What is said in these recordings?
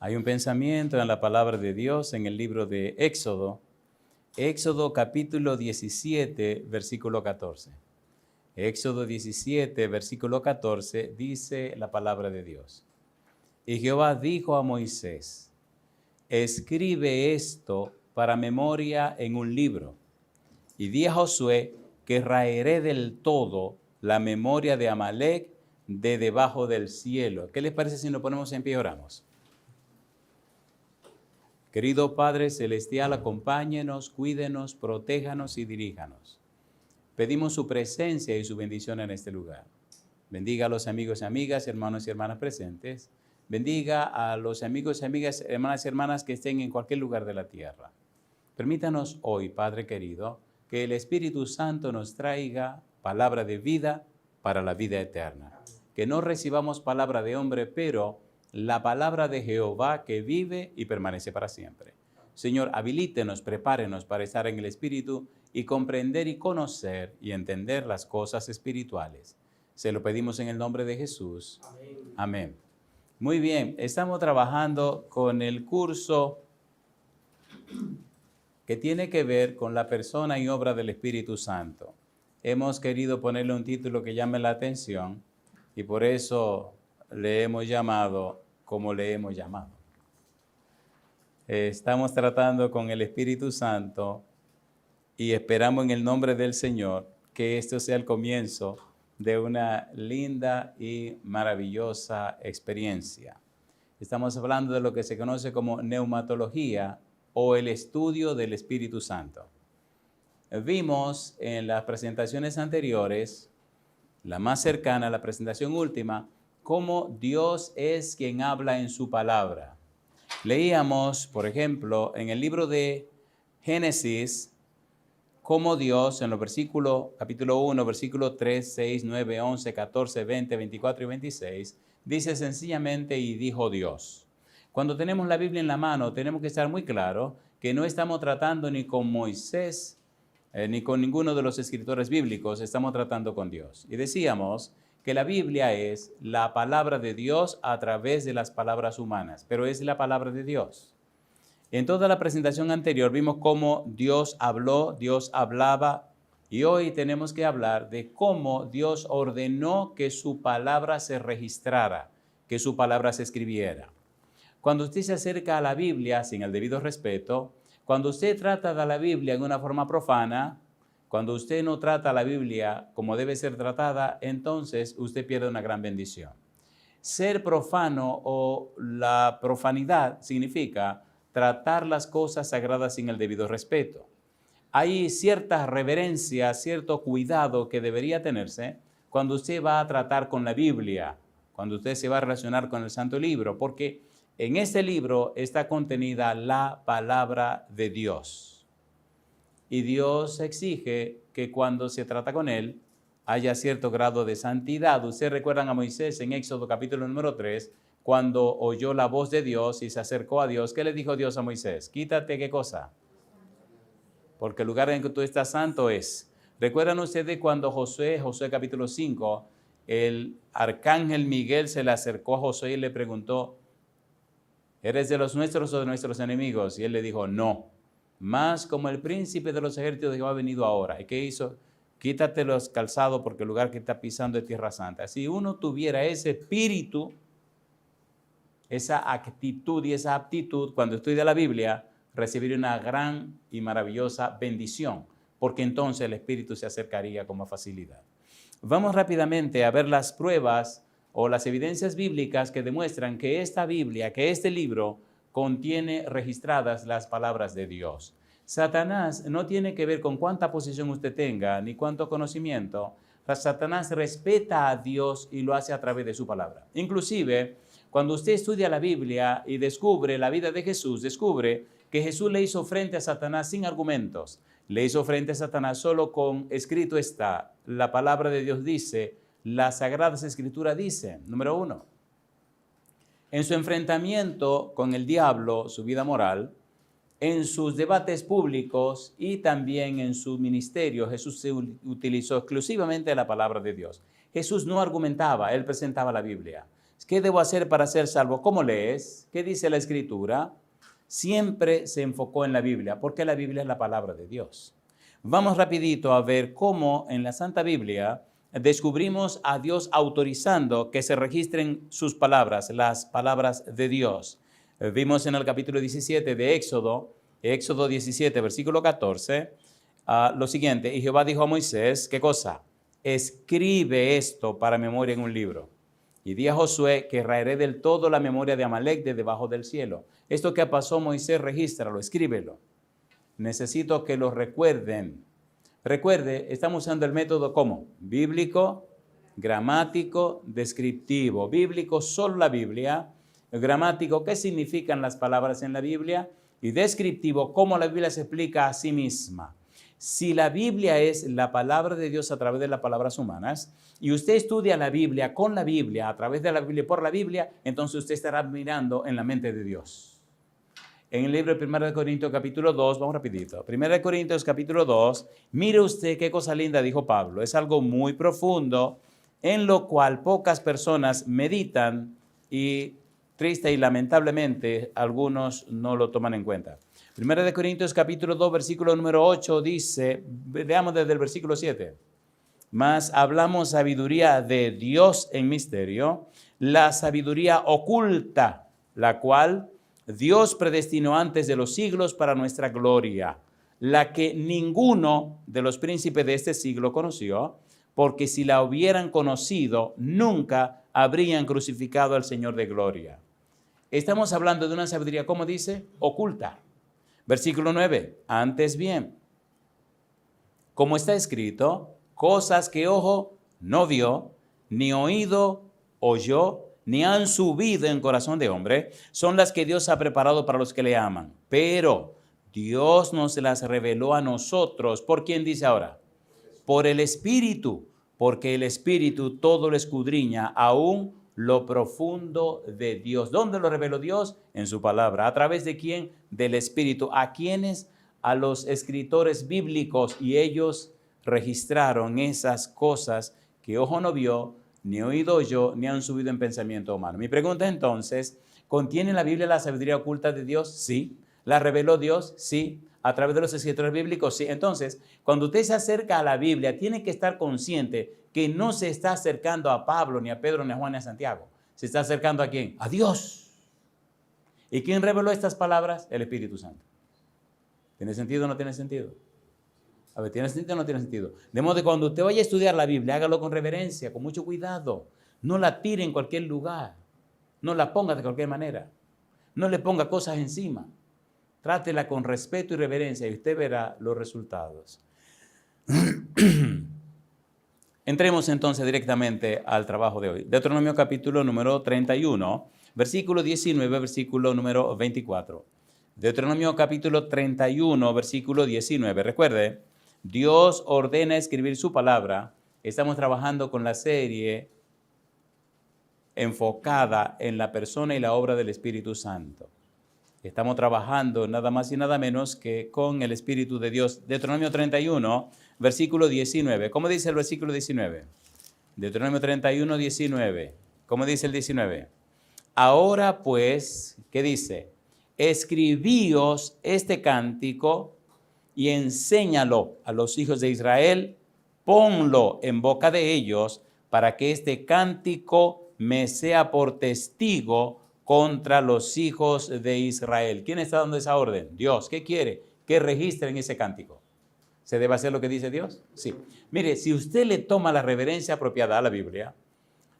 Hay un pensamiento en la palabra de Dios en el libro de Éxodo, Éxodo capítulo 17, versículo 14. Éxodo 17, versículo 14, dice la palabra de Dios. Y Jehová dijo a Moisés, escribe esto para memoria en un libro, y di a Josué que raeré del todo la memoria de Amalec de debajo del cielo. ¿Qué les parece si nos ponemos en pie y oramos? Querido Padre Celestial, acompáñenos, cuídenos, protéjanos y diríjanos. Pedimos su presencia y su bendición en este lugar. Bendiga a los amigos y amigas, hermanos y hermanas presentes. Bendiga a los amigos y amigas, hermanas y hermanas que estén en cualquier lugar de la tierra. Permítanos hoy, Padre querido, que el Espíritu Santo nos traiga palabra de vida para la vida eterna. Que no recibamos palabra de hombre, pero la palabra de Jehová que vive y permanece para siempre. Señor, habilítenos, prepárenos para estar en el Espíritu y comprender y conocer y entender las cosas espirituales. Se lo pedimos en el nombre de Jesús. Amén. Amén. Muy bien, estamos trabajando con el curso que tiene que ver con la persona y obra del Espíritu Santo. Hemos querido ponerle un título que llame la atención y por eso le hemos llamado como le hemos llamado. Estamos tratando con el Espíritu Santo y esperamos en el nombre del Señor que esto sea el comienzo de una linda y maravillosa experiencia. Estamos hablando de lo que se conoce como neumatología o el estudio del Espíritu Santo. Vimos en las presentaciones anteriores, la más cercana, la presentación última, cómo Dios es quien habla en su palabra. Leíamos, por ejemplo, en el libro de Génesis, cómo Dios en los versículos, capítulo 1, versículos 3, 6, 9, 11, 14, 20, 24 y 26, dice sencillamente, y dijo Dios. Cuando tenemos la Biblia en la mano, tenemos que estar muy claro que no estamos tratando ni con Moisés, ni con ninguno de los escritores bíblicos, estamos tratando con Dios. Y decíamos que la Biblia es la palabra de Dios a través de las palabras humanas, pero es la palabra de Dios. En toda la presentación anterior vimos cómo Dios habló, Dios hablaba, y hoy tenemos que hablar de cómo Dios ordenó que su palabra se registrara, que su palabra se escribiera. Cuando usted se acerca a la Biblia sin el debido respeto, cuando usted trata de la Biblia en una forma profana, cuando usted no trata la Biblia como debe ser tratada, entonces usted pierde una gran bendición. Ser profano o la profanidad significa tratar las cosas sagradas sin el debido respeto. Hay cierta reverencia, cierto cuidado que debería tenerse cuando usted va a tratar con la Biblia, cuando usted se va a relacionar con el Santo Libro, porque en este libro está contenida la palabra de Dios. Y Dios exige que cuando se trata con Él haya cierto grado de santidad. Ustedes recuerdan a Moisés en Éxodo capítulo número 3, cuando oyó la voz de Dios y se acercó a Dios. ¿Qué le dijo Dios a Moisés? Quítate, ¿qué cosa? Porque el lugar en que tú estás santo es. ¿Recuerdan ustedes cuando Josué capítulo 5, el arcángel Miguel se le acercó a Josué y le preguntó, ¿eres de los nuestros o de nuestros enemigos? Y él le dijo, no, más como el príncipe de los ejércitos de Jehová ha venido ahora. ¿Y qué hizo? Quítate los calzados porque el lugar que está pisando es tierra santa. Si uno tuviera ese espíritu, esa actitud y esa aptitud, cuando estudia la Biblia, recibiría una gran y maravillosa bendición, porque entonces el Espíritu se acercaría con más facilidad. Vamos rápidamente a ver las pruebas o las evidencias bíblicas que demuestran que esta Biblia, que este libro, contiene registradas las palabras de Dios. Satanás no tiene que ver con cuánta posición usted tenga, ni cuánto conocimiento. Satanás respeta a Dios y lo hace a través de su palabra. Inclusive, cuando usted estudia la Biblia y descubre la vida de Jesús, descubre que Jesús le hizo frente a Satanás sin argumentos. Le hizo frente a Satanás solo con escrito está. La palabra de Dios dice, las Sagradas Escrituras dicen, número 1. En su enfrentamiento con el diablo, su vida moral, en sus debates públicos y también en su ministerio, Jesús se utilizó exclusivamente la palabra de Dios. Jesús no argumentaba, él presentaba la Biblia. ¿Qué debo hacer para ser salvo? ¿Cómo lees? ¿Qué dice la Escritura? Siempre se enfocó en la Biblia, porque la Biblia es la palabra de Dios. Vamos rapidito a ver cómo en la Santa Biblia descubrimos a Dios autorizando que se registren sus palabras, las palabras de Dios. Vimos en el capítulo 17 de Éxodo 17, versículo 14, lo siguiente: y Jehová dijo a Moisés, ¿qué cosa? Escribe esto para memoria en un libro. Y di a Josué que raeré del todo la memoria de Amalek de debajo del cielo. Esto que pasó Moisés, regístralo, escríbelo. Necesito que lo recuerden. Recuerde, estamos usando el método ¿cómo? Bíblico, gramático, descriptivo. Bíblico, solo la Biblia. Gramático, ¿qué significan las palabras en la Biblia? Y descriptivo, cómo la Biblia se explica a sí misma. Si la Biblia es la palabra de Dios a través de las palabras humanas, y usted estudia la Biblia con la Biblia, a través de la Biblia, por la Biblia, entonces usted estará mirando en la mente de Dios. En el libro de 1 Corintios capítulo 2, vamos rapidito. 1 Corintios capítulo 2, mire usted qué cosa linda dijo Pablo. Es algo muy profundo, en lo cual pocas personas meditan y triste y lamentablemente algunos no lo toman en cuenta. 1 Corintios capítulo 2, versículo número 8 dice, veamos desde el versículo 7. Mas hablamos sabiduría de Dios en misterio, la sabiduría oculta, la cual Dios predestinó antes de los siglos para nuestra gloria, la que ninguno de los príncipes de este siglo conoció, porque si la hubieran conocido, nunca habrían crucificado al Señor de gloria. Estamos hablando de una sabiduría, ¿cómo dice? Oculta. Versículo 9, antes bien, como está escrito, cosas que ojo no vio, ni oído oyó, ni han subido en corazón de hombre, son las que Dios ha preparado para los que le aman. Pero Dios nos las reveló a nosotros. ¿Por quién dice ahora? Por el Espíritu, porque el Espíritu todo lo escudriña, aún lo profundo de Dios. ¿Dónde lo reveló Dios? En su palabra. ¿A través de quién? Del Espíritu. ¿A quiénes? A los escritores bíblicos, y ellos registraron esas cosas que ojo no vio, ni oído oyó, ni han subido en pensamiento humano. Mi pregunta entonces, ¿contiene la Biblia la sabiduría oculta de Dios? Sí. ¿La reveló Dios? Sí. ¿A través de los escritores bíblicos? Sí. Entonces, cuando usted se acerca a la Biblia, tiene que estar consciente que no se está acercando a Pablo, ni a Pedro, ni a Juan, ni a Santiago. ¿Se está acercando a quién? A Dios. ¿Y quién reveló estas palabras? El Espíritu Santo. ¿Tiene sentido o no tiene sentido? A ver, ¿tiene sentido o no tiene sentido? De modo que cuando usted vaya a estudiar la Biblia, hágalo con reverencia, con mucho cuidado. No la tire en cualquier lugar. No la ponga de cualquier manera. No le ponga cosas encima. Trátela con respeto y reverencia y usted verá los resultados. Entremos entonces directamente al trabajo de hoy. Deuteronomio capítulo número 31, versículo 19, versículo número 24. Deuteronomio capítulo 31, versículo 19. Recuerde, Dios ordena escribir su palabra. Estamos trabajando con la serie enfocada en la persona y la obra del Espíritu Santo. Estamos trabajando nada más y nada menos que con el Espíritu de Dios. Deuteronomio 31, versículo 19. ¿Cómo dice el versículo 19? Deuteronomio 31, 19. ¿Cómo dice el 19? Ahora pues, ¿qué dice? Escribíos este cántico y enséñalo a los hijos de Israel, ponlo en boca de ellos para que este cántico me sea por testigo contra los hijos de Israel. ¿Quién está dando esa orden? Dios. ¿Qué quiere? Que registren ese cántico. ¿Se debe hacer lo que dice Dios? Sí. Mire, si usted le toma la reverencia apropiada a la Biblia,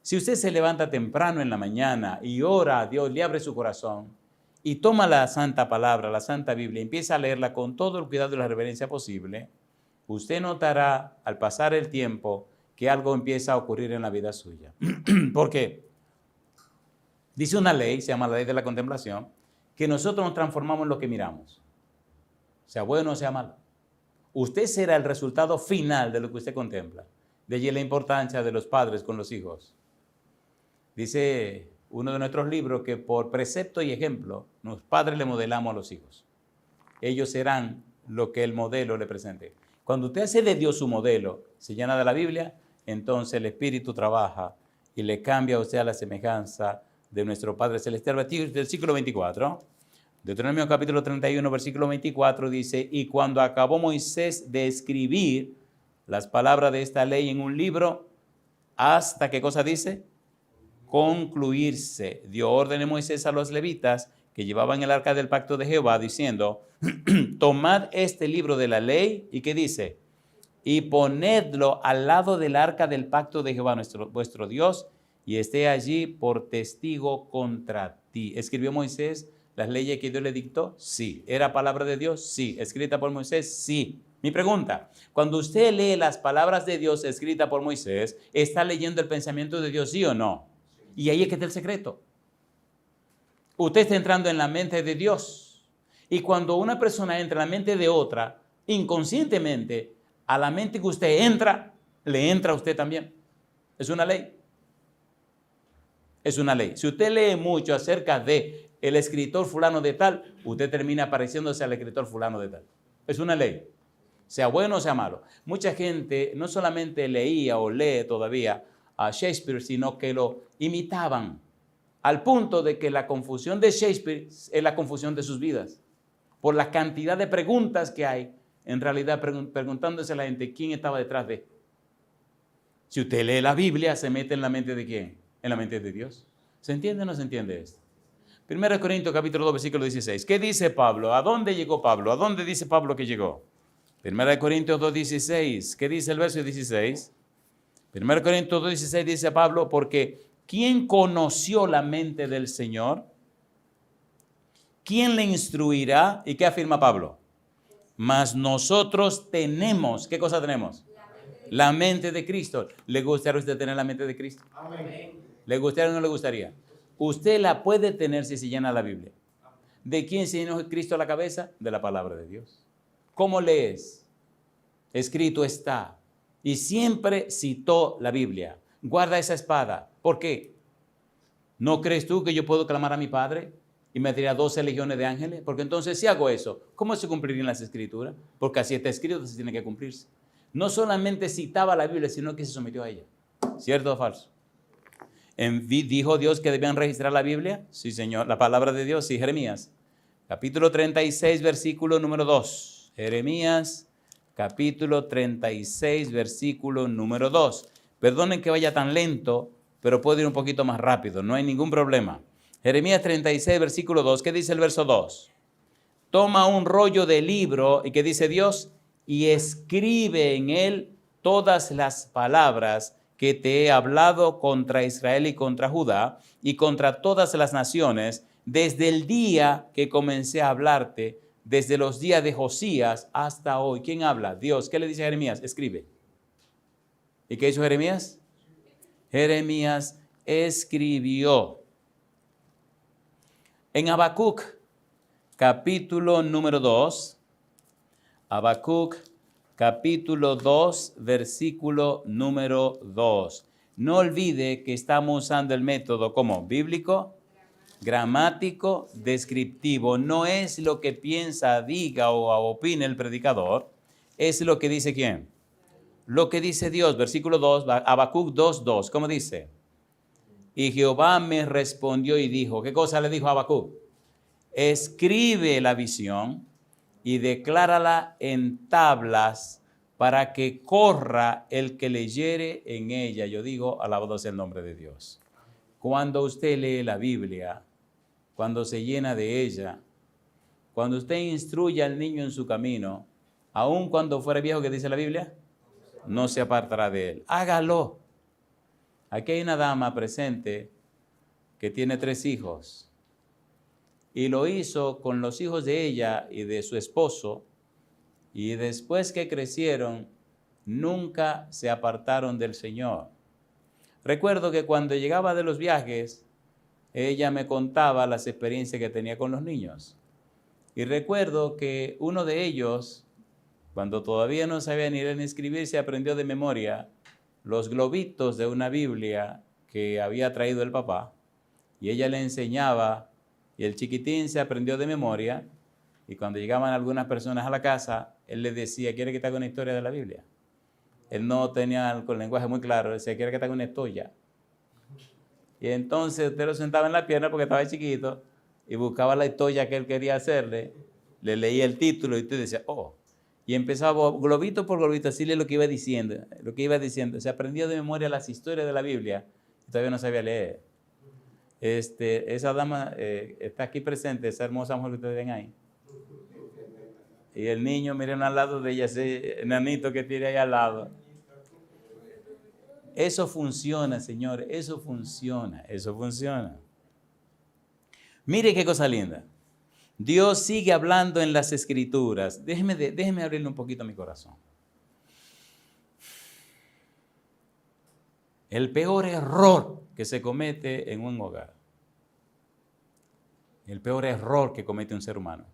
si usted se levanta temprano en la mañana y ora a Dios, le abre su corazón y toma la santa palabra, la santa Biblia, y empieza a leerla con todo el cuidado y la reverencia posible, usted notará al pasar el tiempo que algo empieza a ocurrir en la vida suya. ¿Por qué? Dice una ley, se llama la ley de la contemplación, que nosotros nos transformamos en lo que miramos, sea bueno o sea malo. Usted será el resultado final de lo que usted contempla. De allí la importancia de los padres con los hijos. Dice uno de nuestros libros que por precepto y ejemplo, los padres le modelamos a los hijos. Ellos serán lo que el modelo le presente. Cuando usted hace de Dios su modelo, se llena de la Biblia, entonces el Espíritu trabaja y le cambia a usted a la semejanza de nuestro Padre Celestial. Versículo 24. Deuteronomio capítulo 31, versículo 24 dice, y cuando acabó Moisés de escribir las palabras de esta ley en un libro, hasta, ¿qué cosa dice? Concluirse. Dio orden a Moisés a los levitas que llevaban el arca del pacto de Jehová, diciendo, tomad este libro de la ley, ¿y qué dice? Y ponedlo al lado del arca del pacto de Jehová, vuestro Dios, y esté allí por testigo contra ti. ¿Escribió Moisés las leyes que Dios le dictó? Sí. ¿Era palabra de Dios? Sí. ¿Escrita por Moisés? Sí. Mi pregunta, cuando usted lee las palabras de Dios escritas por Moisés, ¿está leyendo el pensamiento de Dios, sí o no? Y ahí es que está el secreto. Usted está entrando en la mente de Dios. Y cuando una persona entra en la mente de otra, inconscientemente, a la mente que usted entra, le entra a usted también. Es una ley. Es una ley. Si usted lee mucho acerca de el escritor fulano de tal, usted termina pareciéndose al escritor fulano de tal. Es una ley. Sea bueno o sea malo. Mucha gente no solamente leía o lee todavía a Shakespeare, sino que lo imitaban, al punto de que la confusión de Shakespeare es la confusión de sus vidas. Por la cantidad de preguntas que hay, en realidad preguntándose a la gente quién estaba detrás de. Si usted lee la Biblia, se mete en la mente de quién, en la mente de Dios. ¿Se entiende o no se entiende esto? 1 Corintios capítulo 2, versículo 16. ¿Qué dice Pablo? ¿A dónde llegó Pablo? ¿A dónde dice Pablo que llegó? 1 Corintios 2, 16. ¿Qué dice el verso 16? 1 Corintios 2, 16 dice Pablo, porque ¿quién conoció la mente del Señor? ¿Quién le instruirá? ¿Y qué afirma Pablo? Mas nosotros tenemos, ¿qué cosa tenemos? La mente de Cristo. ¿Le gustaría a usted tener la mente de Cristo? Amén. ¿Le gustaría o no le gustaría? Usted la puede tener si se llena la Biblia. ¿De quién se llenó Cristo la cabeza? De la palabra de Dios. ¿Cómo lees? Escrito está. Y siempre citó la Biblia. Guarda esa espada. ¿Por qué? ¿No crees tú que yo puedo clamar a mi Padre y me dirá 12 legiones de ángeles? Porque entonces si hago eso, ¿cómo se cumplirían las Escrituras? Porque así está escrito, así tiene que cumplirse. No solamente citaba la Biblia, sino que se sometió a ella. ¿Cierto o falso? ¿Dijo Dios que debían registrar la Biblia? Sí, Señor. La palabra de Dios, sí. Jeremías, capítulo 36, versículo número 2. Jeremías, capítulo 36, versículo número 2. Perdonen que vaya tan lento, pero puedo ir un poquito más rápido. No hay ningún problema. Jeremías 36, versículo 2. ¿Qué dice el verso 2? Toma un rollo de libro, ¿y qué dice Dios? Y escribe en él todas las palabras que te he hablado contra Israel y contra Judá y contra todas las naciones, desde el día que comencé a hablarte, desde los días de Josías hasta hoy. ¿Quién habla? Dios. ¿Qué le dice a Jeremías? Escribe. ¿Y qué hizo Jeremías? Jeremías escribió. En Habacuc, capítulo número 2, Habacuc, capítulo 2, versículo número 2. No olvide que estamos usando el método como bíblico, gramático, descriptivo. No es lo que piensa, diga o opine el predicador, es lo que dice ¿quién? Lo que dice Dios. Versículo 2, Habacuc 2, 2. ¿Cómo dice? Y Jehová me respondió y dijo, ¿qué cosa le dijo a Habacuc? Escribe la visión y declárala en tablas para que corra el que leyere en ella. Yo digo, alabado sea el nombre de Dios. Cuando usted lee la Biblia, cuando se llena de ella, cuando usted instruye al niño en su camino, aun cuando fuera viejo, que dice la Biblia, no se apartará de él. Hágalo. Aquí hay una dama presente que tiene 3 hijos. Y lo hizo con los hijos de ella y de su esposo. Y después que crecieron, nunca se apartaron del Señor. Recuerdo que cuando llegaba de los viajes, ella me contaba las experiencias que tenía con los niños. Y recuerdo que uno de ellos, cuando todavía no sabía ni leer ni escribir, se aprendió de memoria los globitos de una Biblia que había traído el papá. Y ella le enseñaba. Y el chiquitín se aprendió de memoria y cuando llegaban algunas personas a la casa, él les decía, ¿quiere que te haga una historia de la Biblia? Él no tenía el lenguaje muy claro, decía, ¿quiere que te haga una historia? Y entonces usted lo sentaba en la pierna porque estaba chiquito y buscaba la historia que él quería hacerle, le leía el título y usted decía, oh. Y empezaba globito por globito a decirle lo que iba diciendo. Se aprendió de memoria las historias de la Biblia y todavía no sabía leer. Esa dama está aquí presente, esa hermosa mujer que ustedes ven ahí. Y el niño, miren al lado de ella, ese enanito que tiene ahí al lado. Eso funciona, señores, eso funciona. Mire qué cosa linda. Dios sigue hablando en las Escrituras. Déjeme abrirle un poquito mi corazón. El peor error que se comete en un hogar. El peor error que comete un ser humano.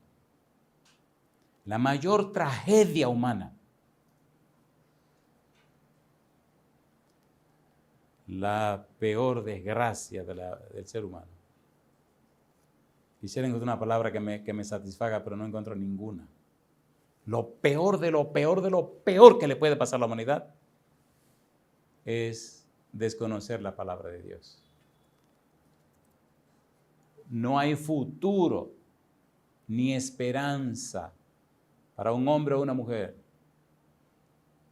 La mayor tragedia humana. La peor desgracia del ser humano. Quisiera encontrar una palabra que me satisfaga, pero no encuentro ninguna. Lo peor de lo peor que le puede pasar a la humanidad es desconocer la palabra de Dios. No hay futuro ni esperanza para un hombre o una mujer,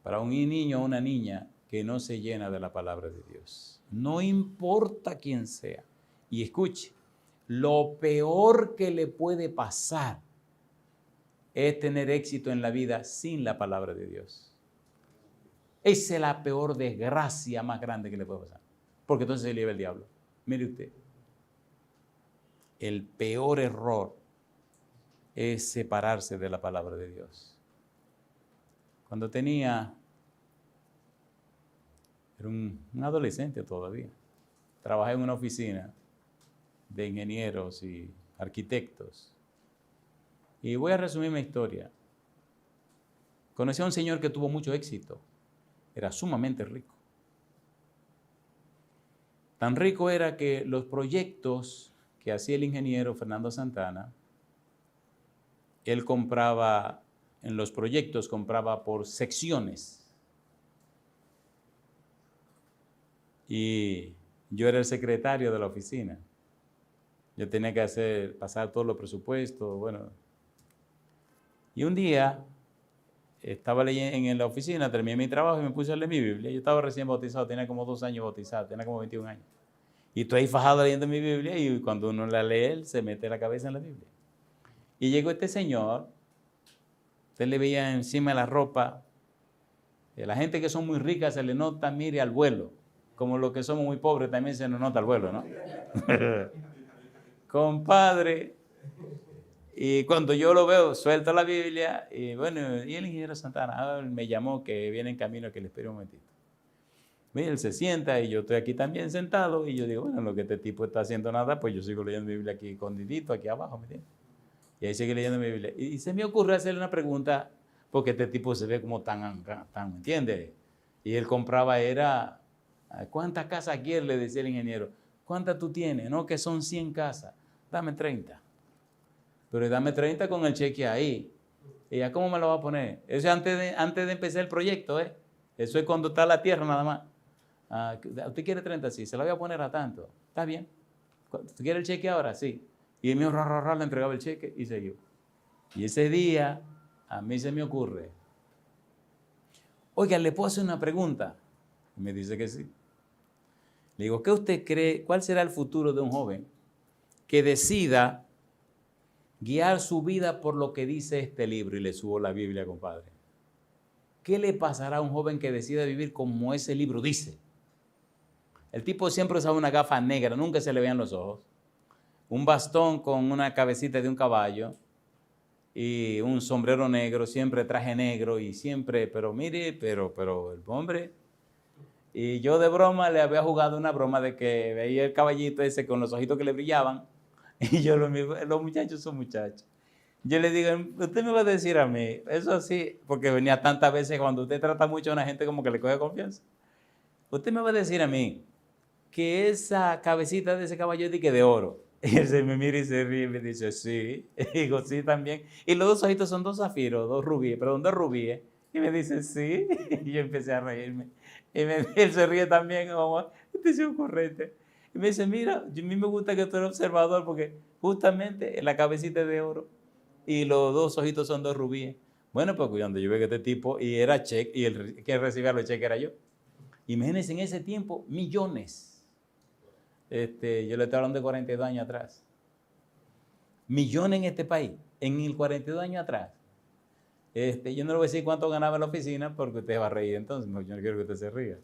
para un niño o una niña que no se llena de la palabra de Dios. No importa quién sea. Y escuche, lo peor que le puede pasar es tener éxito en la vida sin la palabra de Dios. Esa es la peor desgracia más grande que le puede pasar. Porque entonces se lleva el diablo. Mire usted. El peor error es separarse de la palabra de Dios. Cuando era un adolescente todavía, trabajé en una oficina de ingenieros y arquitectos. Y voy a resumir mi historia. Conocí a un señor que tuvo mucho éxito. Era sumamente rico. Tan rico era que los proyectos que hacía el ingeniero Fernando Santana, él compraba, en los proyectos compraba por secciones. Y yo era el secretario de la oficina. Yo tenía que pasar todos los presupuestos, bueno. Y un día estaba leyendo en la oficina, terminé mi trabajo y me puse a leer mi Biblia. Yo estaba recién bautizado, tenía como 2 años bautizado, tenía como 21 años. Y estoy ahí fajado leyendo mi Biblia y cuando uno la lee, él se mete la cabeza en la Biblia. Y llegó este señor, usted le veía encima de la ropa, la gente que son muy ricas se le nota, mire, al vuelo. Como los que somos muy pobres también se nos nota al vuelo, ¿no? Compadre, y cuando yo lo veo, suelto la Biblia, y bueno, y el ingeniero Santana me llamó que viene en camino, que le espere un momentito. Mira, él se sienta y yo estoy aquí también sentado, y yo digo, bueno, lo que este tipo está haciendo nada, pues yo sigo leyendo mi Biblia aquí escondidito, aquí abajo, ¿me entiendes? Y ahí sigue leyendo mi Biblia. Y se me ocurre hacerle una pregunta, porque este tipo se ve como tan ¿me entiendes? Y él compraba, ¿cuántas casas quieres? Le decía el ingeniero. ¿Cuántas tú tienes? No, que son 100 casas. Dame 30. Pero dame 30 con el cheque ahí. ¿Y ya cómo me lo va a poner? Eso es antes de empezar el proyecto, ¿eh? Eso es cuando está la tierra nada más. ¿Usted quiere 30? Sí, se la voy a poner a tanto. ¿Está bien? ¿Usted quiere el cheque ahora? Sí. Y el mío le entregaba el cheque y siguió. Y ese día a mí se me ocurre, oiga, ¿le puedo hacer una pregunta? Y me dice que sí. Le digo, ¿qué usted cree? ¿Cuál será el futuro de un joven que decida guiar su vida por lo que dice este libro? Y le subo la Biblia, compadre. ¿Qué le pasará a un joven que decida vivir como ese libro dice? El tipo siempre usaba una gafa negra, nunca se le veían los ojos. Un bastón con una cabecita de un caballo y un sombrero negro, siempre traje negro y siempre, pero mire, pero el hombre... Y yo de broma le había jugado una broma de que veía el caballito ese con los ojitos que le brillaban. Y yo, los muchachos son muchachos. Yo le digo, usted me va a decir a mí, eso sí, porque venía tantas veces cuando usted trata mucho a una gente como que le coge confianza. Usted me va a decir a mí que esa cabecita de ese caballo es de oro. Y él se me mira y se ríe y me dice, sí. Y digo, sí, también. Y los 2 ojitos son 2 zafiros, 2 rubíes. Y me dice, sí. Y yo empecé a reírme. Y él se ríe también, como, este es un corriente. Y me dice, mira, a mí me gusta que tú eres observador porque justamente la cabecita es de oro y los dos ojitos son dos rubíes. Bueno, pues cuando yo veo que este tipo, y era cheque, y el que recibía los cheques era yo. Imagínense en ese tiempo, millones. Yo le estoy hablando de 42 años atrás. Millones en este país, en el 42 años atrás. Yo no le voy a decir cuánto ganaba en la oficina porque usted va a reír entonces, yo no quiero que usted se ría.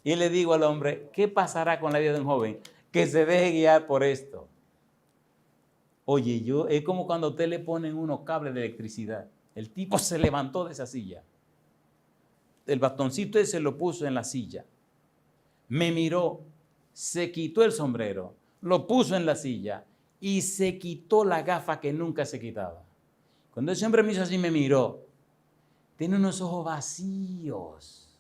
Y le digo al hombre, ¿qué pasará con la vida de un joven que se deje guiar por esto? Oye, es como cuando a usted le ponen unos cables de electricidad. El tipo se levantó de esa silla. El bastoncito ese lo puso en la silla. Me miró, se quitó el sombrero, lo puso en la silla y se quitó la gafa que nunca se quitaba. Cuando ese hombre me hizo así, me miró. Tiene unos ojos vacíos,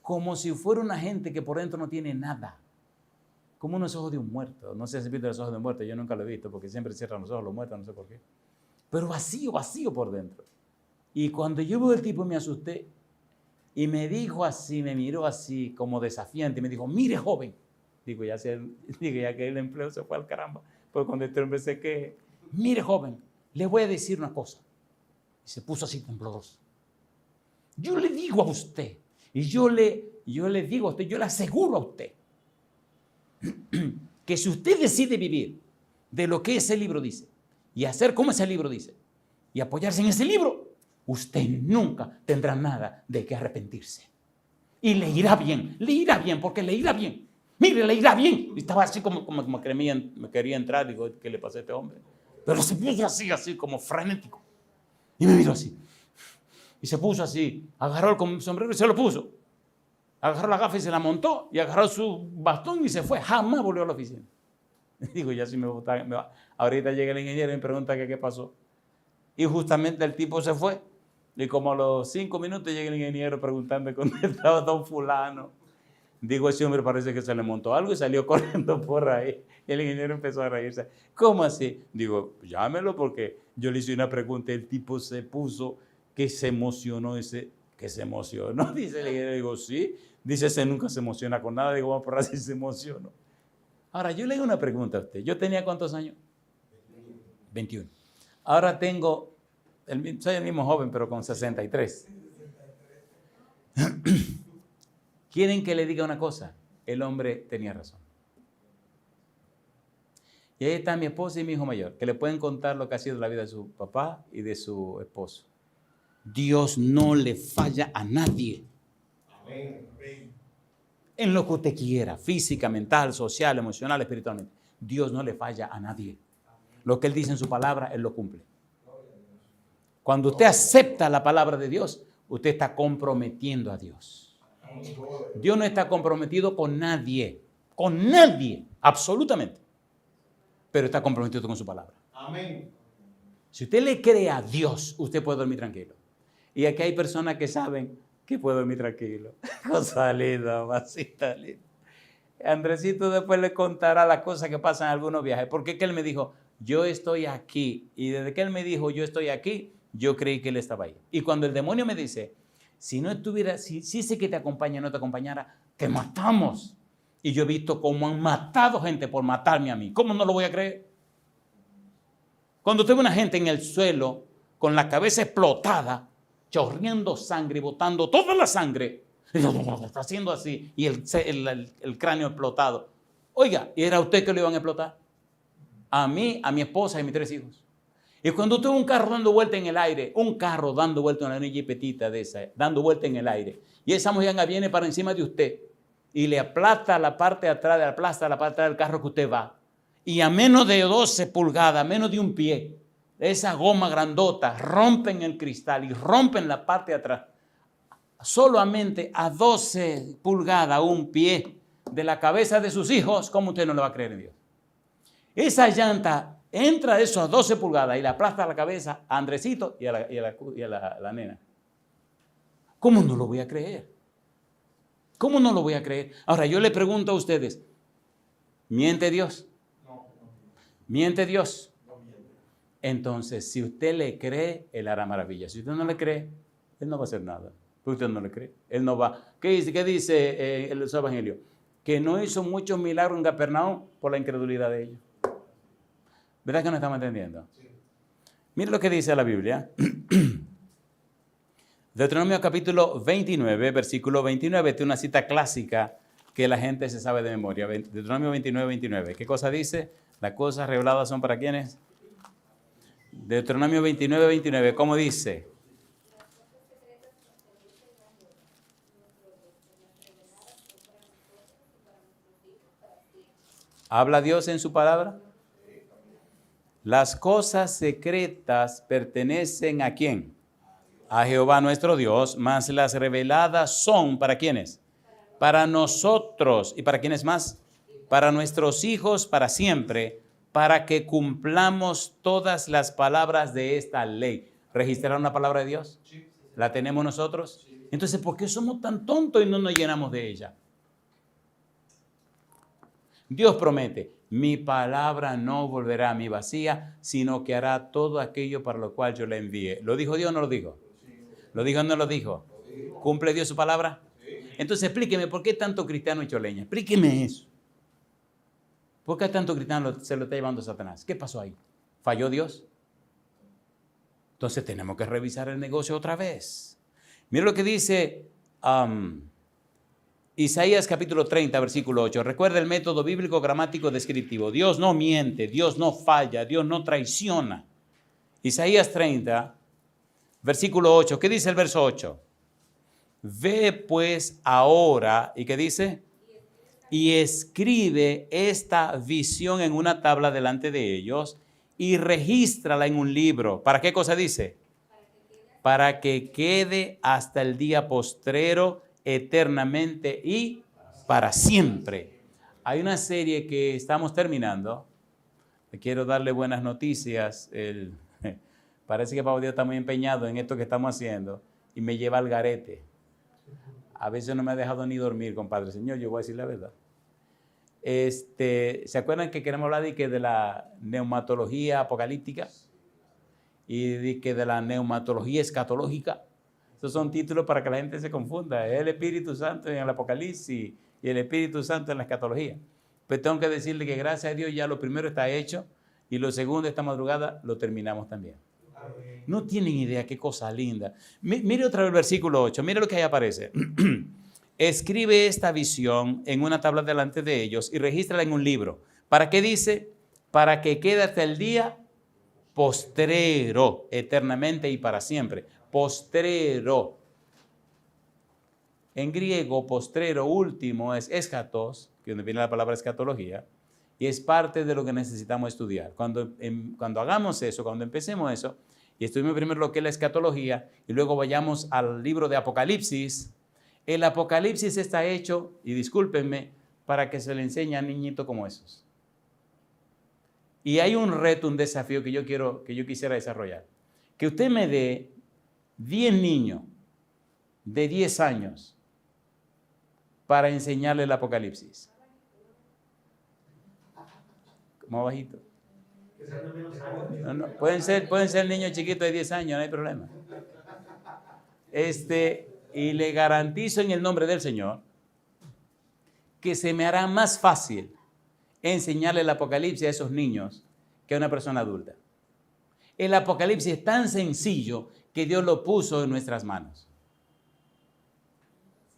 como si fuera una gente que por dentro no tiene nada. Como unos ojos de un muerto. No sé si viste los ojos de un muerto, yo nunca lo he visto porque siempre cierran los ojos los muertos, no sé por qué. Pero vacío, vacío por dentro. Y cuando yo veo el tipo me asusté y me dijo así, me miró así como desafiante y me dijo, mire joven. Digo, ya que el empleo se fue al caramba. Pues cuando este hombre se queje, mire joven, le voy a decir una cosa. Y se puso así tembloroso. Yo le digo a usted, y yo le digo a usted, yo le aseguro a usted, que si usted decide vivir de lo que ese libro dice, y hacer como ese libro dice, y apoyarse en ese libro, usted nunca tendrá nada de qué arrepentirse. Y le irá bien, porque le irá bien. Mire, le irá bien. Y estaba así como que me quería entrar, digo, ¿qué le pasó a este hombre? Pero se puso así como frenético. Y me miró así. Y se puso así, agarró el sombrero y se lo puso. Agarró la gafa y se la montó y agarró su bastón y se fue. Jamás volvió a la oficina. Digo, ya si me va. Ahorita llega el ingeniero y me pregunta qué pasó. Y justamente el tipo se fue. Y como a los 5 minutos llega el ingeniero preguntando dónde estaba don fulano. Digo, ese hombre parece que se le montó algo y salió corriendo por ahí. Y el ingeniero empezó a reírse. ¿Cómo así? Digo, llámelo porque yo le hice una pregunta y el tipo se puso que se emocionó. Que se emocionó, dice el ingeniero. Digo, sí. Dice, ese nunca se emociona con nada. Digo, vamos por así se emocionó. Ahora, yo le hago una pregunta a usted. ¿Yo tenía cuántos años? 21. Ahora tengo, soy el mismo joven, pero con 63. ¿Quieren que le diga una cosa? El hombre tenía razón. Y ahí está mi esposa y mi hijo mayor, que le pueden contar lo que ha sido la vida de su papá y de su esposo. Dios no le falla a nadie. Amén. En lo que usted quiera, física, mental, social, emocional, espiritualmente. Dios no le falla a nadie. Lo que Él dice en su palabra, Él lo cumple. Cuando usted acepta la palabra de Dios, usted está comprometiendo a Dios. Dios no está comprometido con nadie, absolutamente. Pero está comprometido con su palabra. Amén. Si usted le cree a Dios, usted puede dormir tranquilo. Y aquí hay personas que saben que puede dormir tranquilo. Cosa linda, masita linda. Andresito después le contará las cosas que pasan en algunos viajes. Porque es que él me dijo, yo estoy aquí. Y desde que él me dijo, yo estoy aquí, yo creí que él estaba ahí. Y cuando el demonio me dice, si no estuviera, si ese que te acompaña no te acompañara, te matamos. Y yo he visto cómo han matado gente por matarme a mí. ¿Cómo no lo voy a creer? Cuando usted ve una gente en el suelo con la cabeza explotada, chorreando sangre y botando toda la sangre, está haciendo así, y el cráneo explotado. Oiga, ¿y era usted que lo iban a explotar? A mí, a mi esposa y a mis 3 hijos. Y cuando usted ve un carro dando vuelta en el aire, una jipetita de esa, dando vuelta en el aire, y esa mojanga viene para encima de usted y le aplasta la parte de atrás, del carro que usted va, y a menos de 12 pulgadas, menos de un pie, esa goma grandota rompen el cristal y rompen la parte de atrás. Solamente a 12 pulgadas, un pie de la cabeza de sus hijos, ¿cómo usted no le va a creer en Dios? Esa llanta entra eso a 12 pulgadas y le aplasta la cabeza a Andresito y a la nena. ¿Cómo no lo voy a creer? ¿Cómo no lo voy a creer? Ahora yo le pregunto a ustedes, ¿miente Dios? ¿Miente Dios? Entonces, si usted le cree, Él hará maravillas. Si usted no le cree, Él no va a hacer nada. Porque usted no le cree. Él no va. ¿Qué dice el Evangelio? que no hizo muchos milagros en Capernaum por la incredulidad de ellos. ¿Verdad que no estamos entendiendo? Mire lo que dice la Biblia. Deuteronomio capítulo 29, versículo 29, tiene una cita clásica que la gente se sabe de memoria. Deuteronomio 29, 29. ¿Qué cosa dice? Las cosas reveladas son para ¿quiénes? Deuteronomio 29, 29. ¿Cómo dice? ¿Habla Dios en su palabra? Las cosas secretas pertenecen ¿a quién? A Jehová nuestro Dios, mas las reveladas son ¿para quiénes? Para nosotros. ¿Y para quiénes más? Para nuestros hijos para siempre, para que cumplamos todas las palabras de esta ley. ¿Registraron la palabra de Dios? ¿La tenemos nosotros? Entonces, ¿por qué somos tan tontos y no nos llenamos de ella? Dios promete, mi palabra no volverá a mí vacía, sino que hará todo aquello para lo cual yo la envíe. ¿Lo dijo Dios o no lo dijo? ¿Lo dijo o no lo dijo? ¿Cumple Dios su palabra? Entonces explíqueme, ¿por qué tanto cristiano hecho leña? Explíqueme eso. ¿Por qué tanto cristiano se lo está llevando Satanás? ¿Qué pasó ahí? ¿Falló Dios? Entonces tenemos que revisar el negocio otra vez. Mira lo que dice Isaías capítulo 30, versículo 8. Recuerda el método bíblico gramático descriptivo. Dios no miente, Dios no falla, Dios no traiciona. Isaías 30, versículo 8. ¿Qué dice el verso 8? Ve pues ahora, ¿y qué dice? Y escribe esta visión en una tabla delante de ellos y regístrala en un libro. ¿Para qué cosa dice? Para que quede hasta el día postrero, eternamente y para siempre. Hay una serie que estamos terminando. Quiero darle buenas noticias. Parece que Pablo Dios está muy empeñado en esto que estamos haciendo y me lleva al garete. A veces no me ha dejado ni dormir, compadre. Señor, yo voy a decir la verdad. ¿Se acuerdan que queremos hablar de la neumatología apocalíptica? Y de la neumatología escatológica. Esos son títulos para que la gente se confunda. Es el Espíritu Santo en el Apocalipsis y el Espíritu Santo en la escatología. Pues tengo que decirle que gracias a Dios ya lo primero está hecho y lo segundo esta madrugada lo terminamos también. No tienen idea qué cosa linda. Mire otra vez el versículo 8. Mire lo que ahí aparece. Escribe esta visión en una tabla delante de ellos y regístrala en un libro. ¿Para qué dice? Para que quede hasta el día postrero, eternamente y para siempre. Postrero. En griego, postrero último es eschatos, que donde viene la palabra escatología, y es parte de lo que necesitamos estudiar. Cuando hagamos eso, cuando empecemos eso, y estudiemos primero lo que es la escatología, y luego vayamos al libro de Apocalipsis, el Apocalipsis está hecho, y discúlpenme, para que se le enseñe a niñitos como esos. Y hay un reto, un desafío que yo quisiera desarrollar. Que usted me dé 10 niños de 10 años para enseñarle el Apocalipsis. Más bajito. No, pueden ser niños chiquitos de 10 años, no hay problema. Y le garantizo en el nombre del Señor que se me hará más fácil enseñarle el Apocalipsis a esos niños que a una persona adulta. El Apocalipsis es tan sencillo que Dios lo puso en nuestras manos.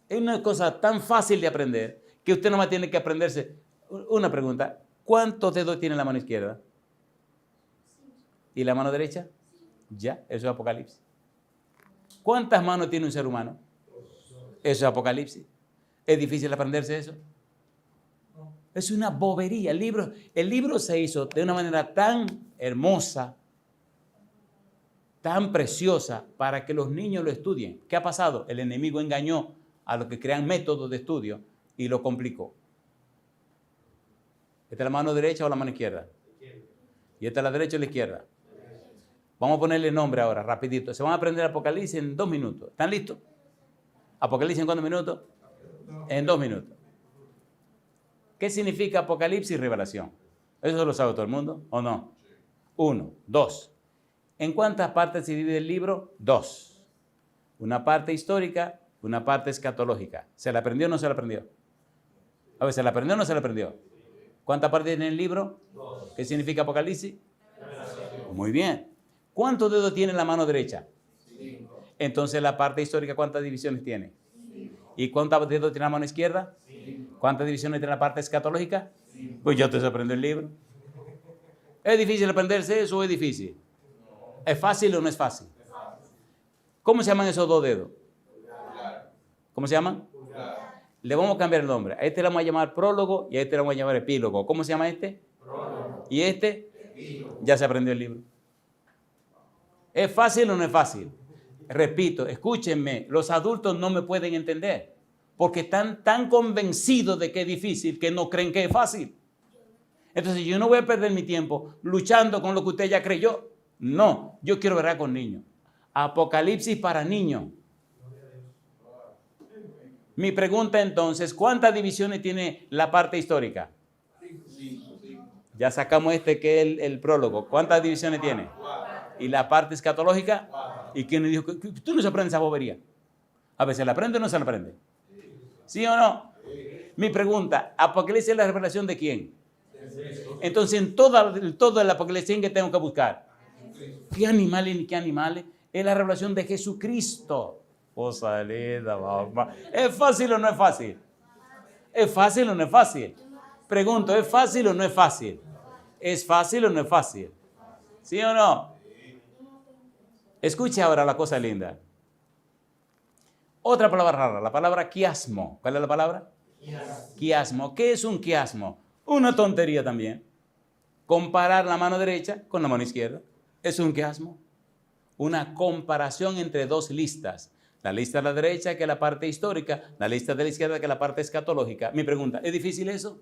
Es una cosa tan fácil de aprender que usted nomás tiene que aprenderse. Una pregunta, ¿cuántos dedos tiene la mano izquierda? ¿Y la mano derecha? Ya, eso es Apocalipsis. ¿Cuántas manos tiene un ser humano? Eso es Apocalipsis. ¿Es difícil aprenderse eso? Es una bobería. El libro se hizo de una manera tan hermosa, tan preciosa, para que los niños lo estudien. ¿Qué ha pasado? El enemigo engañó a los que crean métodos de estudio y lo complicó. ¿Esta es la mano derecha o la mano izquierda? ¿Y esta es la derecha o la izquierda? Vamos a ponerle nombre ahora, rapidito. Se van a aprender Apocalipsis en 2 minutos. ¿Están listos? ¿Apocalipsis en cuántos minutos? En 2 minutos. ¿Qué significa Apocalipsis y revelación? ¿Eso lo sabe todo el mundo o no? 1, 2. ¿En cuántas partes se divide el libro? 2. Una parte histórica, una parte escatológica. ¿Se la aprendió o no se la aprendió? A ver, ¿se la aprendió o no se la aprendió? ¿Cuántas partes tiene el libro? 2. ¿Qué significa Apocalipsis? Muy bien. ¿Cuántos dedos tiene la mano derecha? 5. Entonces la parte histórica, ¿cuántas divisiones tiene? 5. ¿Y cuántos dedos tiene la mano izquierda? 5. ¿Cuántas divisiones tiene la parte escatológica? 5. Pues ya te se aprendió el libro. ¿Es difícil aprenderse eso o es difícil? No. ¿Es fácil o no es fácil? Es fácil. ¿Cómo se llaman esos dos dedos? Pulgar. ¿Cómo se llaman? Pulgar. Le vamos a cambiar el nombre. A este le vamos a llamar prólogo y a este le vamos a llamar epílogo. ¿Cómo se llama este? Prólogo. ¿Y este? Epílogo. Ya se aprendió el libro. ¿Es fácil o no es fácil? Repito, escúchenme, los adultos no me pueden entender porque están tan convencidos de que es difícil que no creen que es fácil. Entonces yo no voy a perder mi tiempo luchando con lo que usted ya creyó. No, yo quiero ver con niños. Apocalipsis para niños. Mi pregunta entonces, ¿cuántas divisiones tiene la parte histórica? 5. Ya sacamos este que es el prólogo. ¿Cuántas divisiones tiene? 4. ¿Y la parte escatológica? 4. ¿Y quién le dijo que tú no se aprende esa bobería? A ver, ¿se la aprende o no se la aprende? ¿Sí o no? Mi pregunta, ¿Apocalipsis es la revelación de quién? Entonces, en todo el Apocalipsis, ¿qué tengo que buscar? ¿Qué animales ni qué animales? Es la revelación de Jesucristo. Oh, salida, mamá. ¿Es fácil o no es fácil? ¿Es fácil o no es fácil? Pregunto, ¿es fácil o no es fácil? ¿Es fácil o no es fácil? ¿Sí o no? Escuche ahora la cosa linda. Otra palabra rara, la palabra quiasmo. ¿Cuál es la palabra? Quiasmo. ¿Qué es un quiasmo? Una tontería también. Comparar la mano derecha con la mano izquierda. Es un quiasmo. Una comparación entre dos listas. La lista de la derecha, que es la parte histórica, la lista de la izquierda, que es la parte escatológica. Mi pregunta, ¿es difícil eso?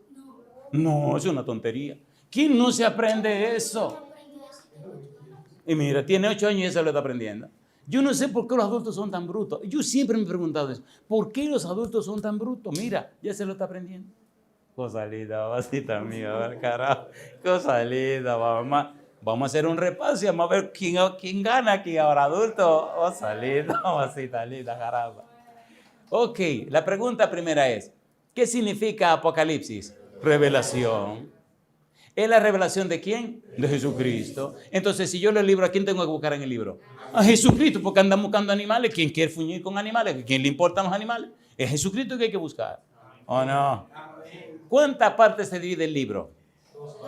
No, es una tontería. ¿Quién no se aprende eso? Y mira, tiene 8 años y ya se lo está aprendiendo. Yo no sé por qué los adultos son tan brutos. Yo siempre me he preguntado eso. ¿Por qué los adultos son tan brutos? Mira, ya se lo está aprendiendo. Cosa linda, mamacita mía, carajo. Cosa linda, mamá. Vamos a hacer un repaso y vamos a ver quién gana aquí ahora, adulto. Cosa linda, mamacita linda, carajo. Ok, la pregunta primera es, ¿qué significa Apocalipsis? Revelación. ¿Es la revelación de quién? De Jesucristo. Entonces, si yo leo el libro, ¿a quién tengo que buscar en el libro? A Jesucristo, porque andan buscando animales. ¿Quién quiere fuñir con animales? ¿A quién le importan los animales? Es Jesucristo que hay que buscar. ¿O no? ¿Cuántas partes se divide el libro?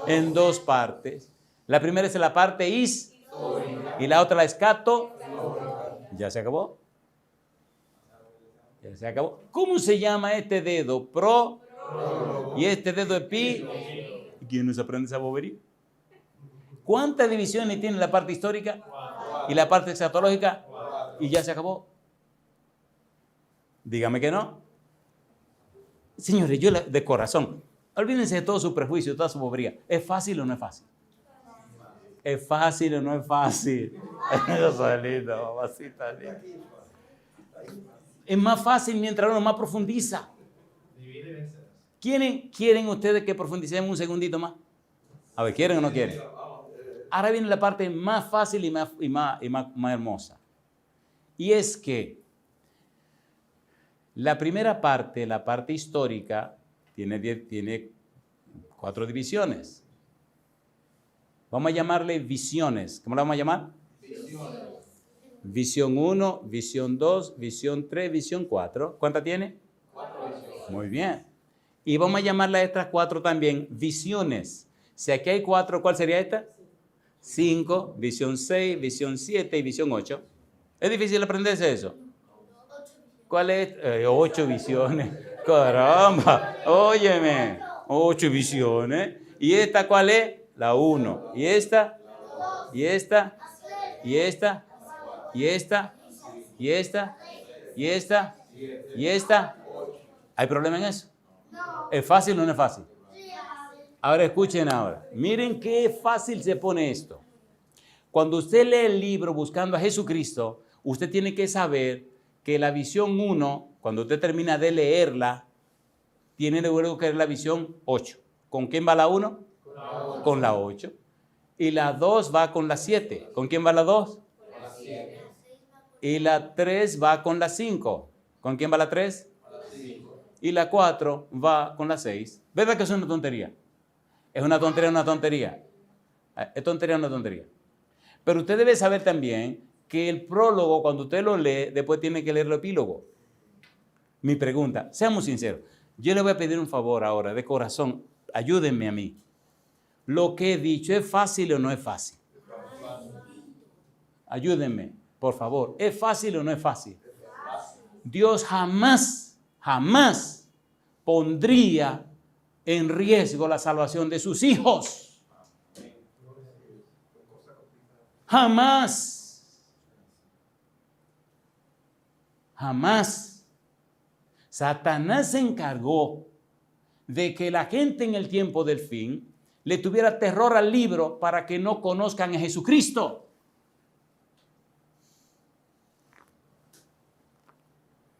En 2 partes. La primera es la parte y la otra la escato. ¿Ya se acabó? Ya se acabó. ¿Cómo se llama este dedo? Pro. Y este dedo epi. ¿Quién nos aprende esa bobería? ¿Cuántas divisiones tiene la parte histórica? ¿Y la parte escatológica? ¿Y ya se acabó? Dígame que no. Señores, yo de corazón, olvídense de todo su prejuicio, toda su bobería. ¿Es fácil o no es fácil? ¿Es fácil o no es fácil? Es más fácil mientras uno más profundiza. ¿Quieren ustedes que profundicemos un segundito más? A ver, ¿quieren o no quieren? Ahora viene la parte más fácil y más hermosa. Y es que la primera parte, la parte histórica, tiene 4 divisiones. Vamos a llamarle visiones. ¿Cómo la vamos a llamar? Visiones. Visión 1, visión 2, visión 3, visión 4. ¿Cuántas tiene? 4 visiones. Muy bien. Y vamos a llamarle a estas 4 también visiones. Si aquí hay 4, ¿cuál sería esta? 5, visión 6, visión 7 y visión 8. ¿Es difícil aprenderse eso? ¿Cuál es? 8 visiones. Caramba, óyeme. 8 visiones. ¿Y esta cuál es? La 1. ¿Y esta? ¿Y esta? ¿Y esta? ¿Y esta? ¿Y esta? ¿Y esta? ¿Y esta? ¿Hay problema en eso? ¿Es fácil o no es fácil? Ahora escuchen ahora. Miren qué fácil se pone esto. Cuando usted lee el libro Buscando a Jesucristo, usted tiene que saber que la visión 1, cuando usted termina de leerla, tiene luego que es la visión 8. ¿Con quién va la 1? Con la 8. Y la 2 va con la 7. ¿Con quién va la 2? Con la 7. Y la 3 va con la 5. ¿Con quién va la 3? Con la 5. y la 4 va con la 6. ¿Verdad que es una tontería? Es una tontería, una tontería. Es tontería, una tontería. Pero usted debe saber también que el prólogo, cuando usted lo lee, después tiene que leer el epílogo. Mi pregunta, seamos sinceros, yo le voy a pedir un favor ahora, de corazón, ayúdenme a mí. ¿Lo que he dicho es fácil o no es fácil? Ayúdenme, por favor. ¿Es fácil o no es fácil? Dios jamás, jamás pondría en riesgo la salvación de sus hijos. Jamás. Jamás. Satanás se encargó de que la gente en el tiempo del fin le tuviera terror al libro para que no conozcan a Jesucristo.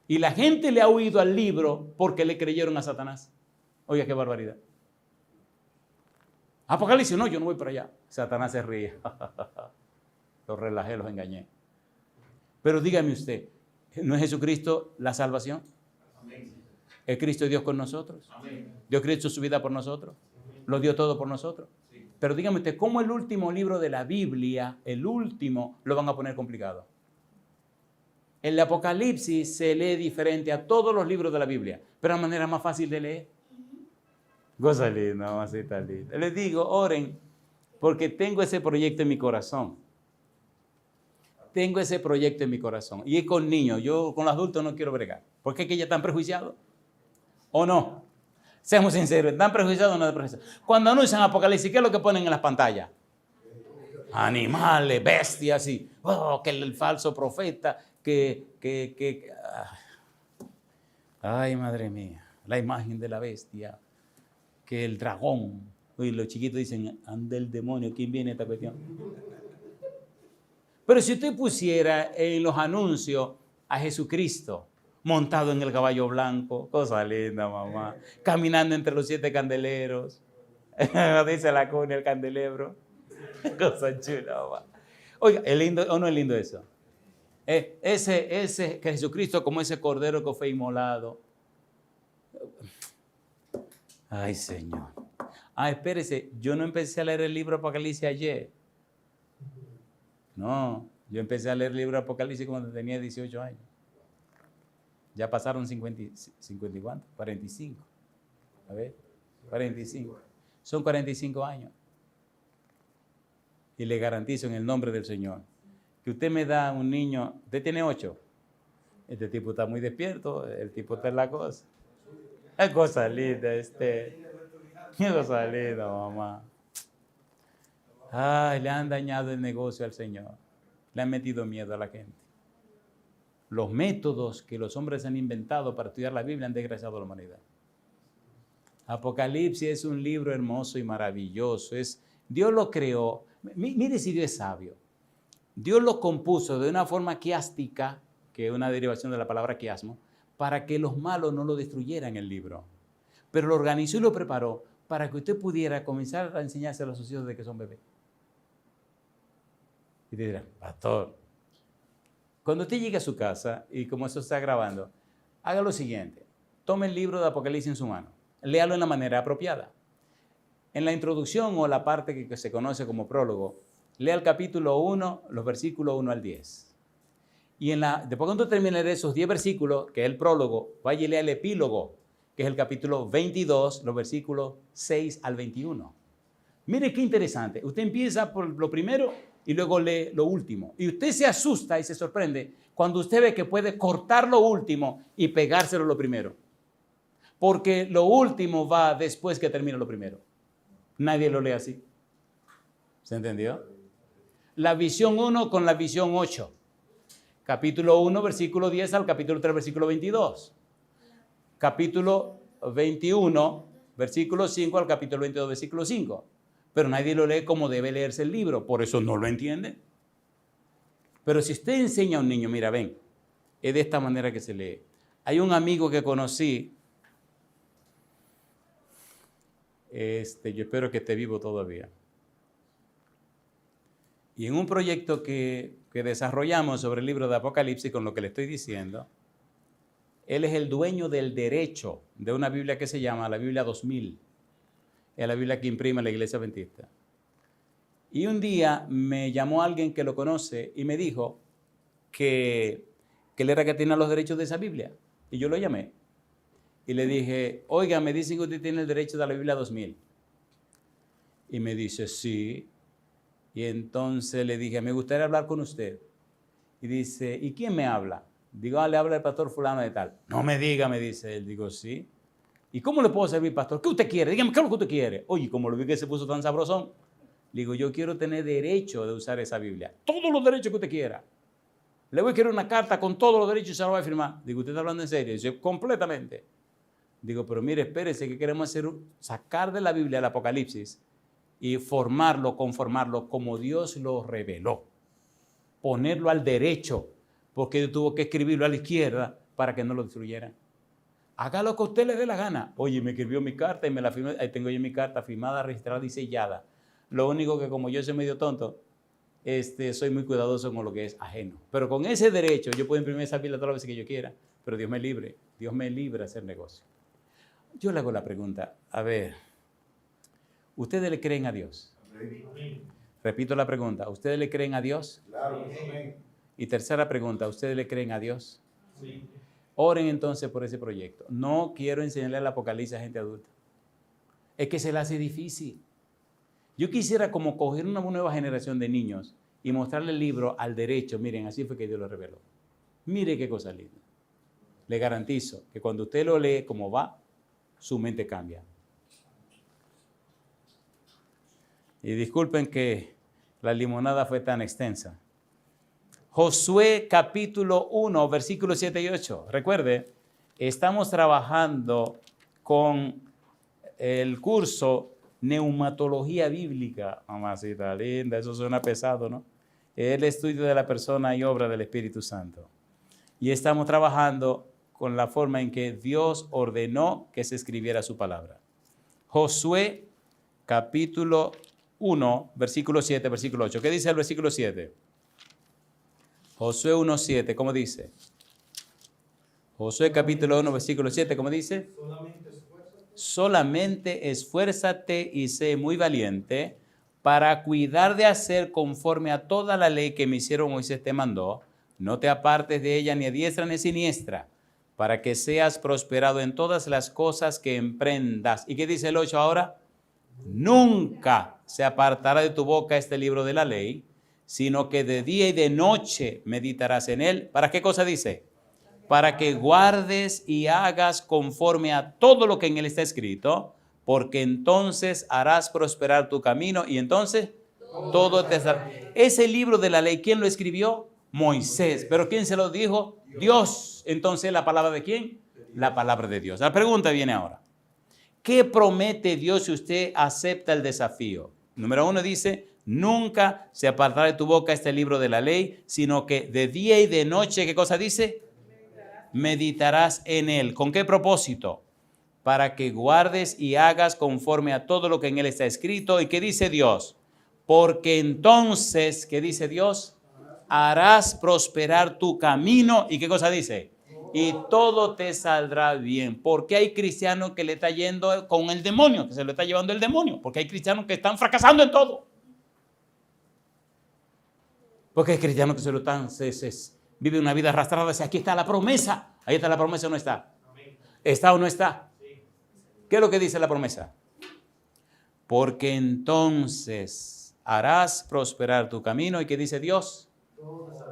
Y la gente le ha huido al libro porque le creyeron a Satanás. Oiga, qué barbaridad. Apocalipsis, no, yo no voy para allá. Satanás se ríe. Los relajé, los engañé. Pero dígame usted, ¿no es Jesucristo la salvación? Amén. ¿Es Cristo Dios con nosotros? Amén. ¿Dio Cristo su vida por nosotros? ¿Lo dio todo por nosotros? Sí. Pero dígame usted, ¿cómo el último libro de la Biblia, el último, lo van a poner complicado? El Apocalipsis se lee diferente a todos los libros de la Biblia, pero de manera más fácil de leer. Cosa linda, mamacita linda. Les digo, oren, porque tengo ese proyecto en mi corazón. Tengo ese proyecto en mi corazón. Y es con niños. Yo con los adultos no quiero bregar. Porque es que ya están prejuiciados. ¿O no? Seamos sinceros. ¿Están prejuiciados o no están prejuiciados? Cuando anuncian Apocalipsis, ¿qué es lo que ponen en las pantallas? Animales, bestias y que el falso profeta, ay, madre mía, la imagen de la bestia, que el dragón. Y los chiquitos dicen, anda el demonio, ¿quién viene a esta cuestión? Pero si usted pusiera en los anuncios a Jesucristo montado en el caballo blanco, cosa linda, mamá, caminando entre los 7 candeleros, dice la cuna el candelebro, cosa chula, mamá. Oiga, ¿es lindo o no es lindo eso? Ese que Jesucristo como ese cordero que fue inmolado. Ay, Señor. Espérese, yo no empecé a leer el libro Apocalipsis ayer. No, yo empecé a leer el libro Apocalipsis cuando tenía 18 años. Ya pasaron 50 ¿cuánto? 45. A ver, 45. Son 45 años. Y le garantizo en el nombre del Señor que usted me da un niño, usted tiene 8. Este tipo está muy despierto, el tipo está en la cosa. Es cosa linda, Qué cosa linda, mamá. Ay, le han dañado el negocio al Señor. Le han metido miedo a la gente. Los métodos que los hombres han inventado para estudiar la Biblia han desgraciado a la humanidad. Apocalipsis es un libro hermoso y maravilloso. Dios lo creó. Mire si Dios es sabio. Dios lo compuso de una forma quiástica, que es una derivación de la palabra quiasmo, para que los malos no lo destruyeran el libro. Pero lo organizó y lo preparó para que usted pudiera comenzar a enseñarse a los hijos de que son bebés. Y te dirán, pastor, cuando usted llegue a su casa, y como eso está grabando, haga lo siguiente. Tome el libro de Apocalipsis en su mano. Léalo en la manera apropiada. En la introducción o la parte que se conoce como prólogo, lea el capítulo 1, los versículos 1 al 10. Y después cuando termine de esos 10 versículos, que es el prólogo, vaya y lea el epílogo, que es el capítulo 22, los versículos 6 al 21. Mire qué interesante. Usted empieza por lo primero y luego lee lo último. Y usted se asusta y se sorprende cuando usted ve que puede cortar lo último y pegárselo lo primero. Porque lo último va después que termina lo primero. Nadie lo lee así. ¿Se entendió? La visión 1 con la visión 8. Capítulo 1, versículo 10 al capítulo 3, versículo 22. Capítulo 21, versículo 5 al capítulo 22, versículo 5. Pero nadie lo lee como debe leerse el libro, por eso no lo entiende. Pero si usted enseña a un niño, mira, ven, es de esta manera que se lee. Hay un amigo que conocí, yo espero que esté vivo todavía. Y en un proyecto que desarrollamos sobre el libro de Apocalipsis, con lo que le estoy diciendo, Él es el dueño del derecho de una Biblia que se llama la Biblia 2000. Es la Biblia que imprime la Iglesia Adventista. Y un día me llamó alguien que lo conoce y me dijo que él era que tenía los derechos de esa Biblia. Y yo lo llamé y le dije, oiga, me dicen que usted tiene el derecho de la Biblia 2000. Y me dice, sí. Y entonces le dije, me gustaría hablar con usted. Y dice, ¿y quién me habla? Digo, le habla el pastor fulano de tal. No me diga, me dice él. Digo, sí. ¿Y cómo le puedo servir, pastor? ¿Qué usted quiere? Dígame, ¿qué es lo que usted quiere? Oye, como lo vi que se puso tan sabrosón, le digo, yo quiero tener derecho de usar esa Biblia. Todos los derechos que usted quiera. Le voy a querer una carta con todos los derechos y se la voy a firmar. Digo, ¿usted está hablando en serio? Dice, completamente. Digo, pero mire, espérese, que queremos hacer, sacar de la Biblia el Apocalipsis y formarlo, conformarlo como Dios lo reveló. Ponerlo al derecho, porque tuvo que escribirlo a la izquierda para que no lo destruyeran. Haga lo que a usted le dé la gana. Oye, me escribió mi carta y me la firmé. Ahí tengo yo mi carta firmada, registrada y sellada. Lo único que como yo soy medio tonto, soy muy cuidadoso con lo que es ajeno. Pero con ese derecho yo puedo imprimir esa Biblia todas las veces que yo quiera, pero Dios me libre de hacer negocio. Yo le hago la pregunta, a ver, ¿ustedes le creen a Dios? Amén. Repito la pregunta, ¿ustedes le creen a Dios? Claro. Amén. Y tercera pregunta, ¿ustedes le creen a Dios? Sí. Oren entonces por ese proyecto. No quiero enseñarle el Apocalipsis a gente adulta. Es que se le hace difícil. Yo quisiera como coger una nueva generación de niños y mostrarle el libro al derecho. Miren, así fue que Dios lo reveló. Mire qué cosa linda. Le garantizo que cuando usted lo lee como va, su mente cambia. Y disculpen que la limonada fue tan extensa. Josué capítulo 1, versículos 7 y 8. Recuerde, estamos trabajando con el curso Neumatología Bíblica. Mamacita linda, eso suena pesado, ¿no? El estudio de la persona y obra del Espíritu Santo. Y estamos trabajando con la forma en que Dios ordenó que se escribiera su palabra. Josué capítulo 1, versículo 7, versículo 8. ¿Qué dice el versículo 7? Josué 1, 7, ¿cómo dice? Josué capítulo 1, versículo 7, ¿cómo dice? Solamente esfuérzate y sé muy valiente para cuidar de hacer conforme a toda la ley que mi siervo Moisés te mandó. No te apartes de ella ni a diestra ni a siniestra, para que seas prosperado en todas las cosas que emprendas. ¿Y qué dice el 8 ahora? Nunca se apartará de tu boca este libro de la ley, sino que de día y de noche meditarás en él. ¿Para qué cosa dice? Para que guardes y hagas conforme a todo lo que en él está escrito, porque entonces harás prosperar tu camino y entonces todo te saldrá. Ese libro de la ley, ¿quién lo escribió? Moisés. ¿Pero quién se lo dijo? Dios. Entonces, ¿la palabra de quién? La palabra de Dios. La pregunta viene ahora. ¿Qué promete Dios si usted acepta el desafío? Número 1 dice, nunca se apartará de tu boca este libro de la ley, sino que de día y de noche, ¿qué cosa dice? Meditarás en él. ¿Con qué propósito? Para que guardes y hagas conforme a todo lo que en él está escrito. ¿Y qué dice Dios? Porque entonces, ¿qué dice Dios? Harás prosperar tu camino. ¿Y qué cosa dice? Y todo te saldrá bien. Porque hay cristianos que le está yendo con el demonio, que se lo está llevando el demonio. Porque hay cristianos que están fracasando en todo. Porque hay cristianos que se lo están, vive una vida arrastrada. Aquí está la promesa. Ahí está la promesa o no está. ¿Está o no está? ¿Qué es lo que dice la promesa? Porque entonces harás prosperar tu camino. ¿Y qué dice Dios?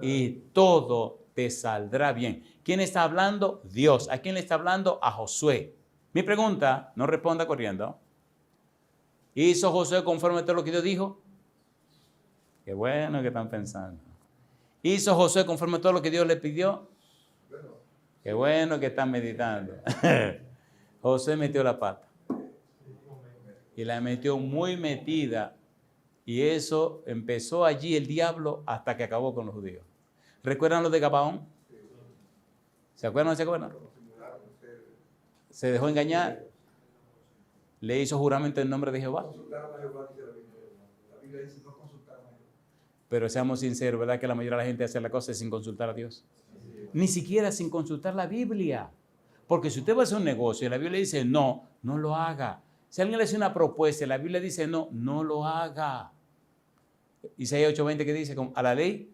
Y todo te saldrá bien. ¿Quién está hablando? Dios. ¿A quién le está hablando? A Josué. Mi pregunta, no responda corriendo. ¿Hizo Josué conforme a todo lo que Dios dijo? Qué bueno que están pensando. ¿Hizo Josué conforme a todo lo que Dios le pidió? Qué bueno que están meditando. Josué metió la pata. Y la metió muy metida. Y eso empezó allí el diablo hasta que acabó con los judíos. ¿Recuerdan los de Gabaón? ¿Se acuerdan o no se acuerdan? Se dejó engañar. Le hizo juramento en nombre de Jehová. Pero seamos sinceros, ¿verdad que la mayoría de la gente hace la cosa sin consultar a Dios? Ni siquiera sin consultar la Biblia. Porque si usted va a hacer un negocio y la Biblia dice no, no lo haga. Si alguien le hace una propuesta y la Biblia dice no, no lo haga. Isaías 8:20 que dice, a la ley,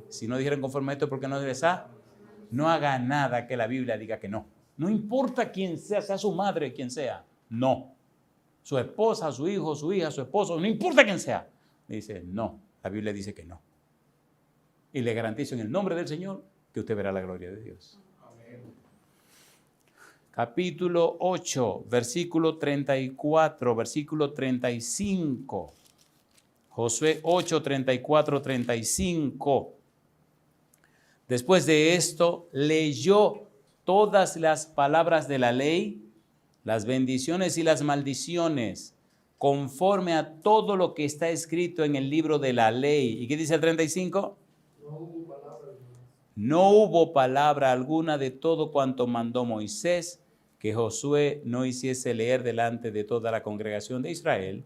si no dijeron conforme a esto, ¿por qué no les ha? No haga nada que la Biblia diga que no. No importa quién sea su madre, quien sea. No. Su esposa, su hijo, su hija, su esposo, no importa quién sea. Dice no. La Biblia dice que no. Y le garantizo en el nombre del Señor que usted verá la gloria de Dios. Amén. Capítulo 8, versículo 34, versículo 35. Josué 8, 34, 35. Después de esto, leyó todas las palabras de la ley, las bendiciones y las maldiciones, conforme a todo lo que está escrito en el libro de la ley. ¿Y qué dice el 35? No hubo palabra alguna de todo cuanto mandó Moisés, que Josué no hiciese leer delante de toda la congregación de Israel,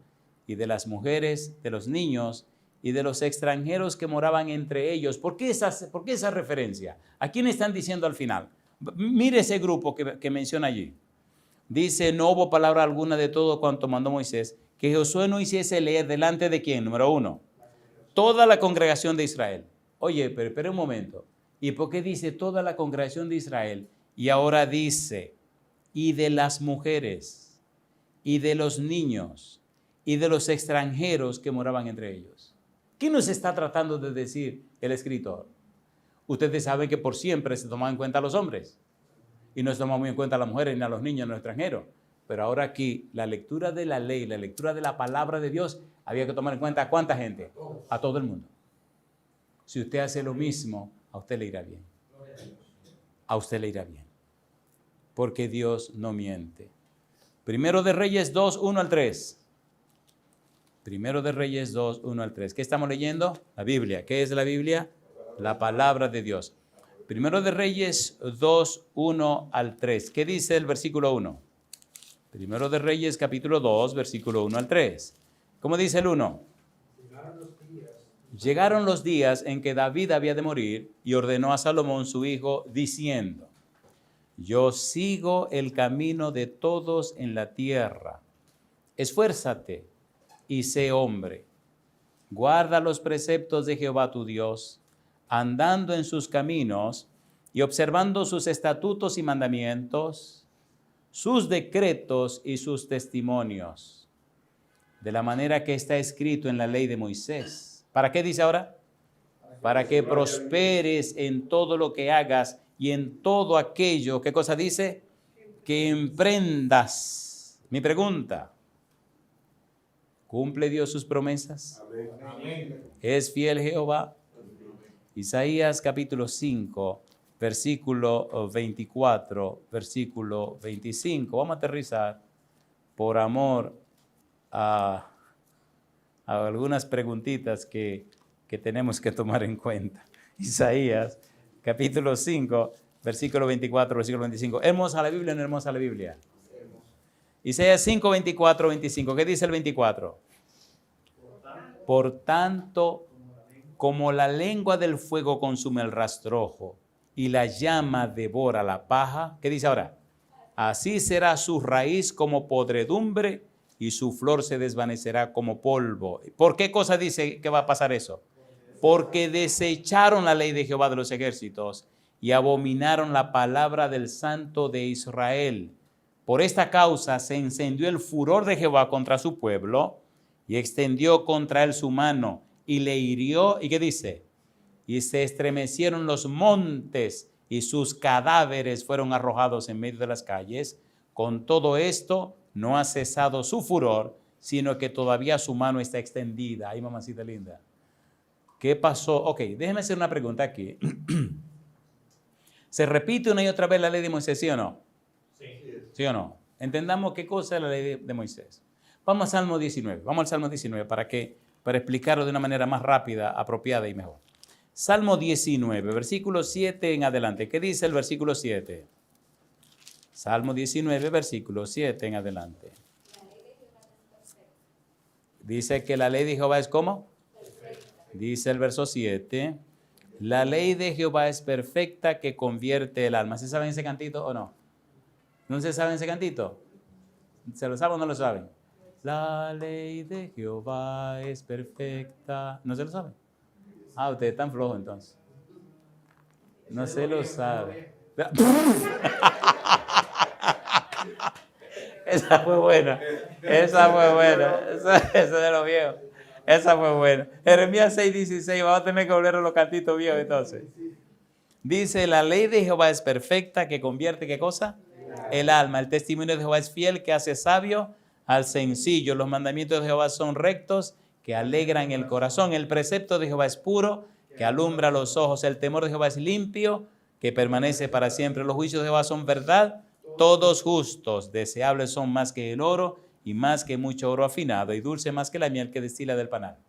y de las mujeres, de los niños y de los extranjeros que moraban entre ellos. ¿Por qué esa referencia? ¿A quién están diciendo al final? Mire ese grupo que menciona allí. Dice, no hubo palabra alguna de todo cuanto mandó Moisés, que Josué no hiciese leer delante de quién. Número 1, toda la congregación de Israel. Oye, pero espera un momento. ¿Y por qué dice toda la congregación de Israel? Y ahora dice, y de las mujeres, y de los niños, y de los extranjeros que moraban entre ellos. ¿Qué nos está tratando de decir el escritor? Ustedes saben que por siempre se tomaban en cuenta a los hombres y no se tomaban muy en cuenta a las mujeres ni a los niños ni a los extranjeros. Pero ahora aquí, la lectura de la ley, la lectura de la palabra de Dios, había que tomar en cuenta ¿a cuánta gente? A todo el mundo. Si usted hace lo mismo, a usted le irá bien. A usted le irá bien. Porque Dios no miente. Primero de Reyes 2, 1 al 3. Primero de Reyes 2, 1 al 3. ¿Qué estamos leyendo? La Biblia. ¿Qué es la Biblia? La palabra de Dios. Primero de Reyes 2, 1 al 3. ¿Qué dice el versículo 1? Primero de Reyes capítulo 2, versículo 1 al 3. ¿Cómo dice el 1? Llegaron los días en que David había de morir y ordenó a Salomón su hijo diciendo, yo sigo el camino de todos en la tierra. Esfuérzate y sé hombre. Guarda los preceptos de Jehová tu Dios, andando en sus caminos y observando sus estatutos y mandamientos, sus decretos y sus testimonios, de la manera que está escrito en la ley de Moisés. ¿Para qué dice ahora? Para que prosperes en todo lo que hagas y en todo aquello, ¿qué cosa dice? Que emprendas. Mi pregunta, ¿cumple Dios sus promesas? Amén. ¿Es fiel Jehová? Isaías capítulo 5, versículo 24, versículo 25. Vamos a aterrizar por amor a algunas preguntitas que tenemos que tomar en cuenta. Isaías capítulo 5, versículo 24, versículo 25. ¿Hermosa la Biblia o no hermosa la Biblia? Isaías 5, 24, 25. ¿Qué dice el 24? Por tanto, como la lengua del fuego consume el rastrojo y la llama devora la paja, ¿qué dice ahora? Así será su raíz como podredumbre y su flor se desvanecerá como polvo. ¿Por qué cosa dice que va a pasar eso? Porque desecharon la ley de Jehová de los ejércitos y abominaron la palabra del Santo de Israel. Por esta causa se encendió el furor de Jehová contra su pueblo y extendió contra él su mano y le hirió. ¿Y qué dice? Y se estremecieron los montes y sus cadáveres fueron arrojados en medio de las calles. Con todo esto no ha cesado su furor, sino que todavía su mano está extendida. Ay, mamacita linda. ¿Qué pasó? Ok, déjeme hacer una pregunta aquí. ¿Se repite una y otra vez la ley de Moisés, sí o no? Sí. ¿Sí o no? Entendamos qué cosa es la ley de Moisés. Vamos al Salmo 19. Vamos al Salmo 19 para explicarlo de una manera más rápida, apropiada y mejor. Salmo 19, versículo 7 en adelante. ¿Qué dice el versículo 7? Salmo 19, versículo 7 en adelante. Dice que la ley de Jehová es ¿cómo? Dice el verso 7. La ley de Jehová es perfecta que convierte el alma. ¿Sí saben ese cantito o no? ¿No se saben ese cantito? ¿Se lo saben o no lo saben? La ley de Jehová es perfecta. ¿No se lo saben? Ah, ustedes están flojos entonces. No se lo saben. Esa fue buena. Esa fue buena. Esa de los viejos. Esa fue buena. Jeremías 6:16. Vamos a tener que volver a los cantitos viejos entonces. Dice, la ley de Jehová es perfecta, que convierte, ¿qué cosa? El alma. El testimonio de Jehová es fiel, que hace sabio al sencillo. Los mandamientos de Jehová son rectos, que alegran el corazón. El precepto de Jehová es puro, que alumbra los ojos. El temor de Jehová es limpio, que permanece para siempre. Los juicios de Jehová son verdad, todos justos. Deseables son más que el oro y más que mucho oro afinado, y dulce más que la miel que destila del panal.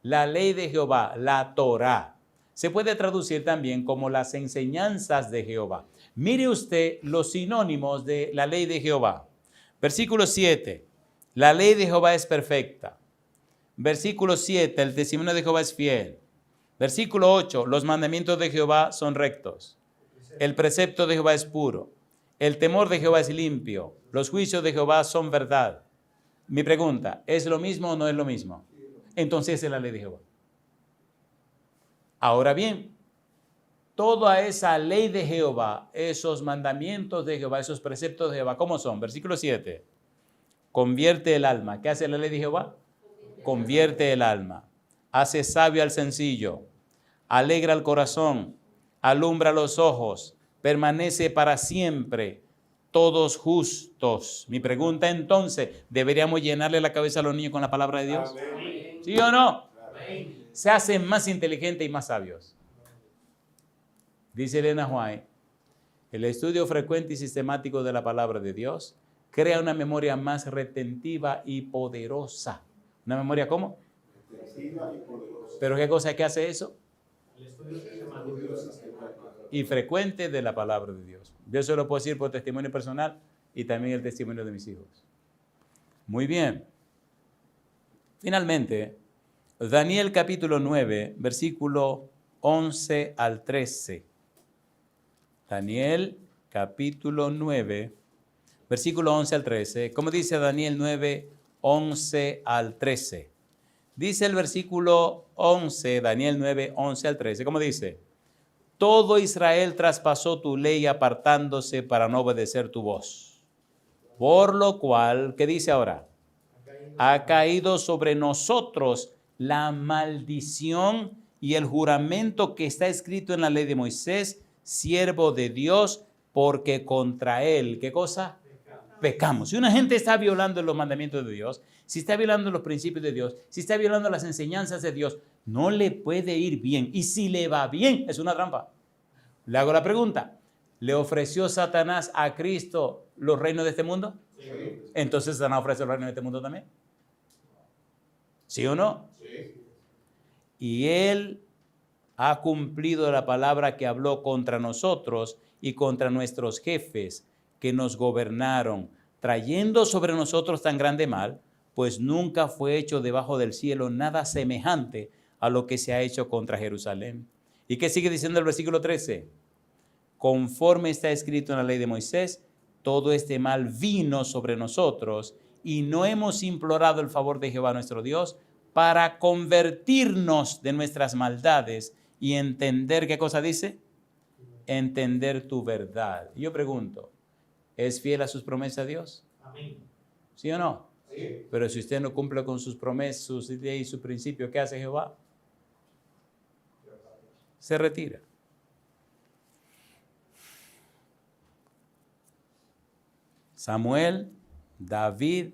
La ley de Jehová, la Torá, se puede traducir también como las enseñanzas de Jehová. Mire usted los sinónimos de la ley de Jehová. Versículo 7, la ley de Jehová es perfecta. Versículo 7, el testimonio de Jehová es fiel. Versículo 8, los mandamientos de Jehová son rectos. El precepto de Jehová es puro. El temor de Jehová es limpio. Los juicios de Jehová son verdad. Mi pregunta, ¿es lo mismo o no es lo mismo? Entonces es la ley de Jehová. Ahora bien, toda esa ley de Jehová, esos mandamientos de Jehová, esos preceptos de Jehová, ¿cómo son? Versículo 7. Convierte el alma. ¿Qué hace la ley de Jehová? Convierte el alma. Hace sabio al sencillo. Alegra el corazón. Alumbra los ojos. Permanece para siempre. Todos justos. Mi pregunta entonces, ¿deberíamos llenarle la cabeza a los niños con la palabra de Dios? Amén. ¿Sí o no? Amén. Se hacen más inteligentes y más sabios. Dice Elena White, el estudio frecuente y sistemático de la palabra de Dios crea una memoria más retentiva y poderosa. ¿Una memoria cómo? Retentiva y poderosa. ¿Pero qué cosa es que hace eso? El estudio sistemático y frecuente de la palabra de Dios. Yo se lo puedo decir por testimonio personal y también el testimonio de mis hijos. Muy bien. Finalmente, Daniel capítulo 9, versículo 11 al 13. Daniel capítulo 9, versículo 11 al 13. ¿Cómo dice Daniel 9, 11 al 13? Dice el versículo 11, Daniel 9, 11 al 13. ¿Cómo dice? Todo Israel traspasó tu ley apartándose para no obedecer tu voz. Por lo cual, ¿qué dice ahora? Ha caído sobre nosotros la maldición y el juramento que está escrito en la ley de Moisés, siervo de Dios, porque contra él, ¿qué cosa? Pecamos. Si una gente está violando los mandamientos de Dios, si está violando los principios de Dios, si está violando las enseñanzas de Dios, no le puede ir bien. Y si le va bien, es una trampa. Le hago la pregunta, ¿le ofreció Satanás a Cristo los reinos de este mundo? Sí. Entonces Satanás ofrece los reinos de este mundo también. ¿Sí o no? Sí. Y él ha cumplido la palabra que habló contra nosotros y contra nuestros jefes que nos gobernaron, trayendo sobre nosotros tan grande mal, pues nunca fue hecho debajo del cielo nada semejante a lo que se ha hecho contra Jerusalén. ¿Y qué sigue diciendo el versículo 13? Conforme está escrito en la ley de Moisés, todo este mal vino sobre nosotros y no hemos implorado el favor de Jehová nuestro Dios para convertirnos de nuestras maldades y entender, ¿qué cosa dice? Entender tu verdad. Y yo pregunto, ¿es fiel a sus promesas Dios? Amén. ¿Sí o no? Sí. Pero si usted no cumple con sus promesas, sus ideas y sus principios, ¿qué hace Jehová? Se retira. Samuel, David,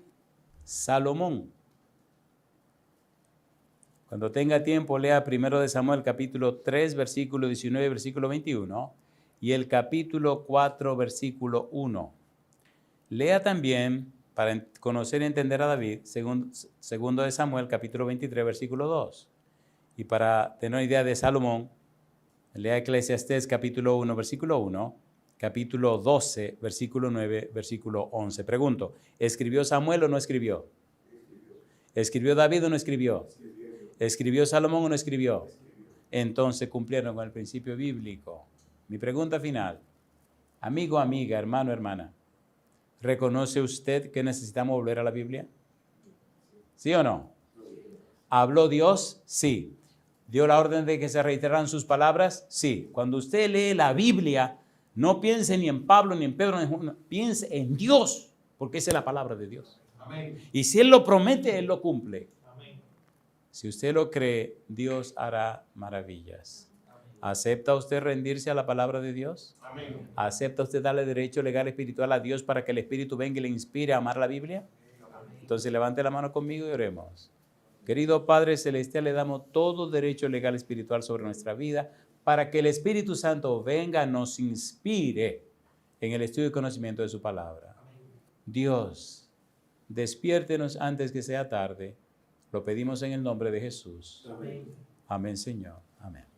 Salomón. Cuando tenga tiempo, lea primero de Samuel capítulo 3, versículo 19, versículo 21, y el capítulo 4, versículo 1. Lea también, para conocer y entender a David, segundo de Samuel capítulo 23, versículo 2. Y para tener una idea de Salomón, lea Eclesiastés capítulo 1, versículo 1, capítulo 12, versículo 9, versículo 11. Pregunto, ¿escribió Samuel o no escribió? ¿Escribió David o no escribió? ¿Escribió Salomón o no escribió? Entonces cumplieron con el principio bíblico. Mi pregunta final, amigo, amiga, hermano, hermana, ¿Reconoce usted que necesitamos volver a la Biblia? ¿Sí o no? ¿Habló Dios? Sí. ¿Dio la orden de que se reiteraran sus palabras? Sí. Cuando usted lee la Biblia, no piense ni en Pablo, ni en Pedro, ni en Juan, piense en Dios, porque esa es la palabra de Dios. Amén. Y si Él lo promete, Él lo cumple. Amén. Si usted lo cree, Dios hará maravillas. ¿Acepta usted rendirse a la palabra de Dios? Amén. ¿Acepta usted darle derecho legal espiritual a Dios para que el Espíritu venga y le inspire a amar la Biblia? Amén. Entonces levante la mano conmigo y oremos. Querido Padre Celestial, le damos todo derecho legal espiritual sobre nuestra vida para que el Espíritu Santo venga, nos inspire en el estudio y conocimiento de su palabra. Dios, despiértenos antes que sea tarde. Lo pedimos en el nombre de Jesús. Amén. Amén, Señor. Amén.